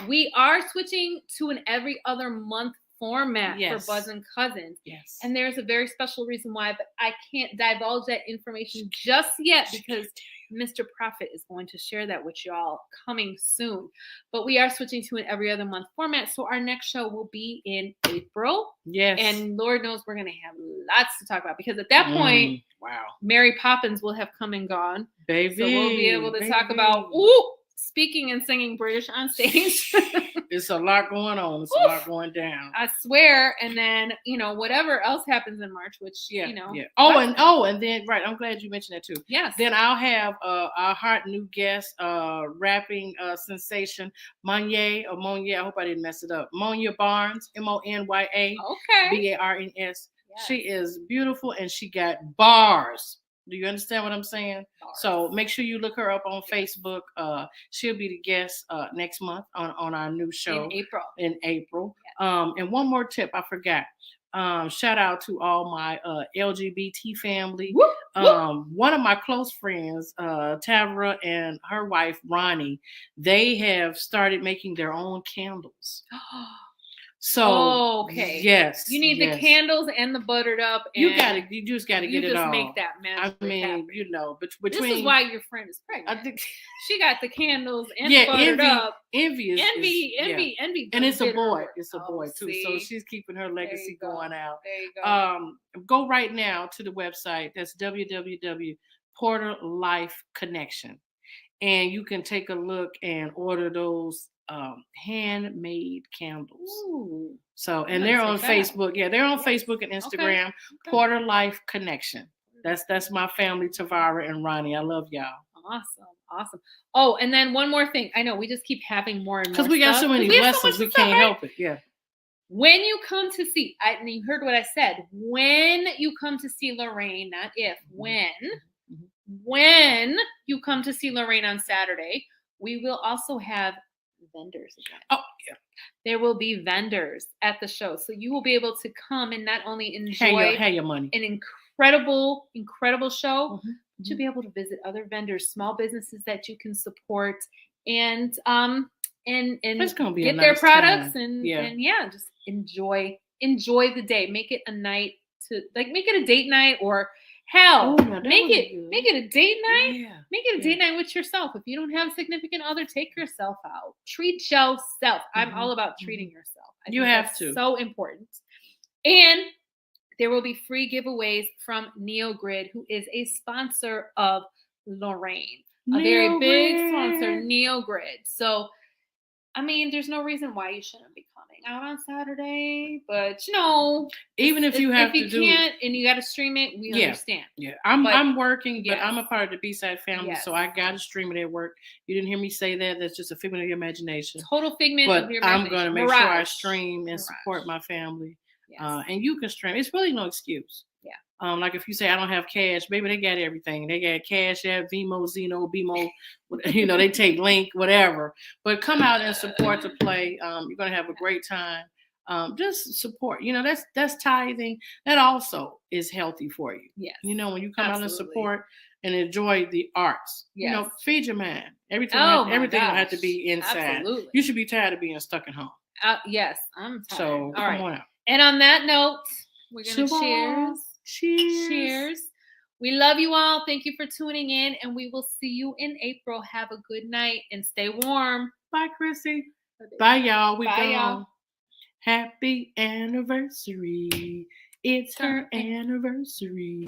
we are switching to an every other month format for Buzzin Cuzzins. Yes. And there's a very special reason why, but I can't divulge that information just yet because Mr. Prophet is going to share that with y'all coming soon. But we are switching to an every other month format. So our next show will be in April. Yes. And Lord knows we're going to have lots to talk about because at that point, Mary Poppins will have come and gone. Baby. So we'll be able to talk about, speaking and singing British on stage. It's a lot going on. It's a lot going down. I swear. And then, whatever else happens in March, which, and then, right. I'm glad you mentioned that too. Yes. Then I'll have our hot new guest, rapping sensation, Monya. I hope I didn't mess it up. Monya Barnes, Monya. Okay. Barns. Yes. She is beautiful and she got bars. Do you understand what I'm saying? So make sure you look her up on Facebook. She'll be the guest next month on our new show in April. Yes. And one more tip I forgot. Shout out to all my LGBT family. Whoop, whoop. One of my close friends, Tavra, and her wife Ronnie, they have started making their own candles. So yes, you need the candles and the buttered up. And you just gotta get it all. You just make that magic. I mean, happen. Between this is why your friend is pregnant. I think she got the candles and buttered up. Envy, and it's a boy. It's a boy too. See? So she's keeping her legacy going out. There you go. Go right now to the website. That's www.Porter Life Connection, and you can take a look and order those handmade candles. Ooh, so, and they're on Facebook. Yeah, they're on Facebook and Instagram. Okay. Porter Life Connection. That's my family, Tavara and Ronnie. I love y'all. Awesome. Oh, and then one more thing. I know we just keep having more and more because we got so many lessons. We can't help it. Yeah. When you come to see, and you heard what I said. When you come to see Lorraine, not if, when you come to see Lorraine on Saturday, we will also have vendors again. Oh, yeah. There will be vendors at the show. So you will be able to come and not only enjoy your money. An incredible show, but you'll be able to visit other vendors, small businesses that you can support and it's gonna be get their products and just enjoy the day. Make it a night make it a date night or hell, make it a date night. Yeah. Make it a date night with yourself. If you don't have a significant other, take yourself out. Treat yourself. I'm all about treating yourself. You have to. So important. And there will be free giveaways from NeoGrid, who is a sponsor of Lorraine. A very big sponsor, NeoGrid. So, I mean, there's no reason why you shouldn't be coming out on Saturday, but even if you can't and you got to stream it, we understand. Yeah, I'm working, but I'm a part of the B-Side family, so I got to stream it at work. You didn't hear me say that. That's just a figment of your imagination. Total figment of your imagination. I'm going to make sure I stream and support my family. Yes. And you can stream. It's really no excuse. Yeah. Like if you say I don't have cash, baby, they got everything. They got Cash App, Vimo, Zeno, BMO, they take Link, whatever. But come out and support the play. You're gonna have a great time. Just support. That's tithing. That also is healthy for you. Yes. When you come out and support and enjoy the arts. Yes. Feed your mind. Everything don't have to be inside. Absolutely. You should be tired of being stuck at home. Yes, I'm tired. So come on out. And on that note, we're gonna cheers. Cheers. We love you all. Thank you for tuning in, and we will see you in April. Have a good night and stay warm. Bye, Chrissy. Bye, y'all. Bye, y'all. Happy anniversary. It's her anniversary.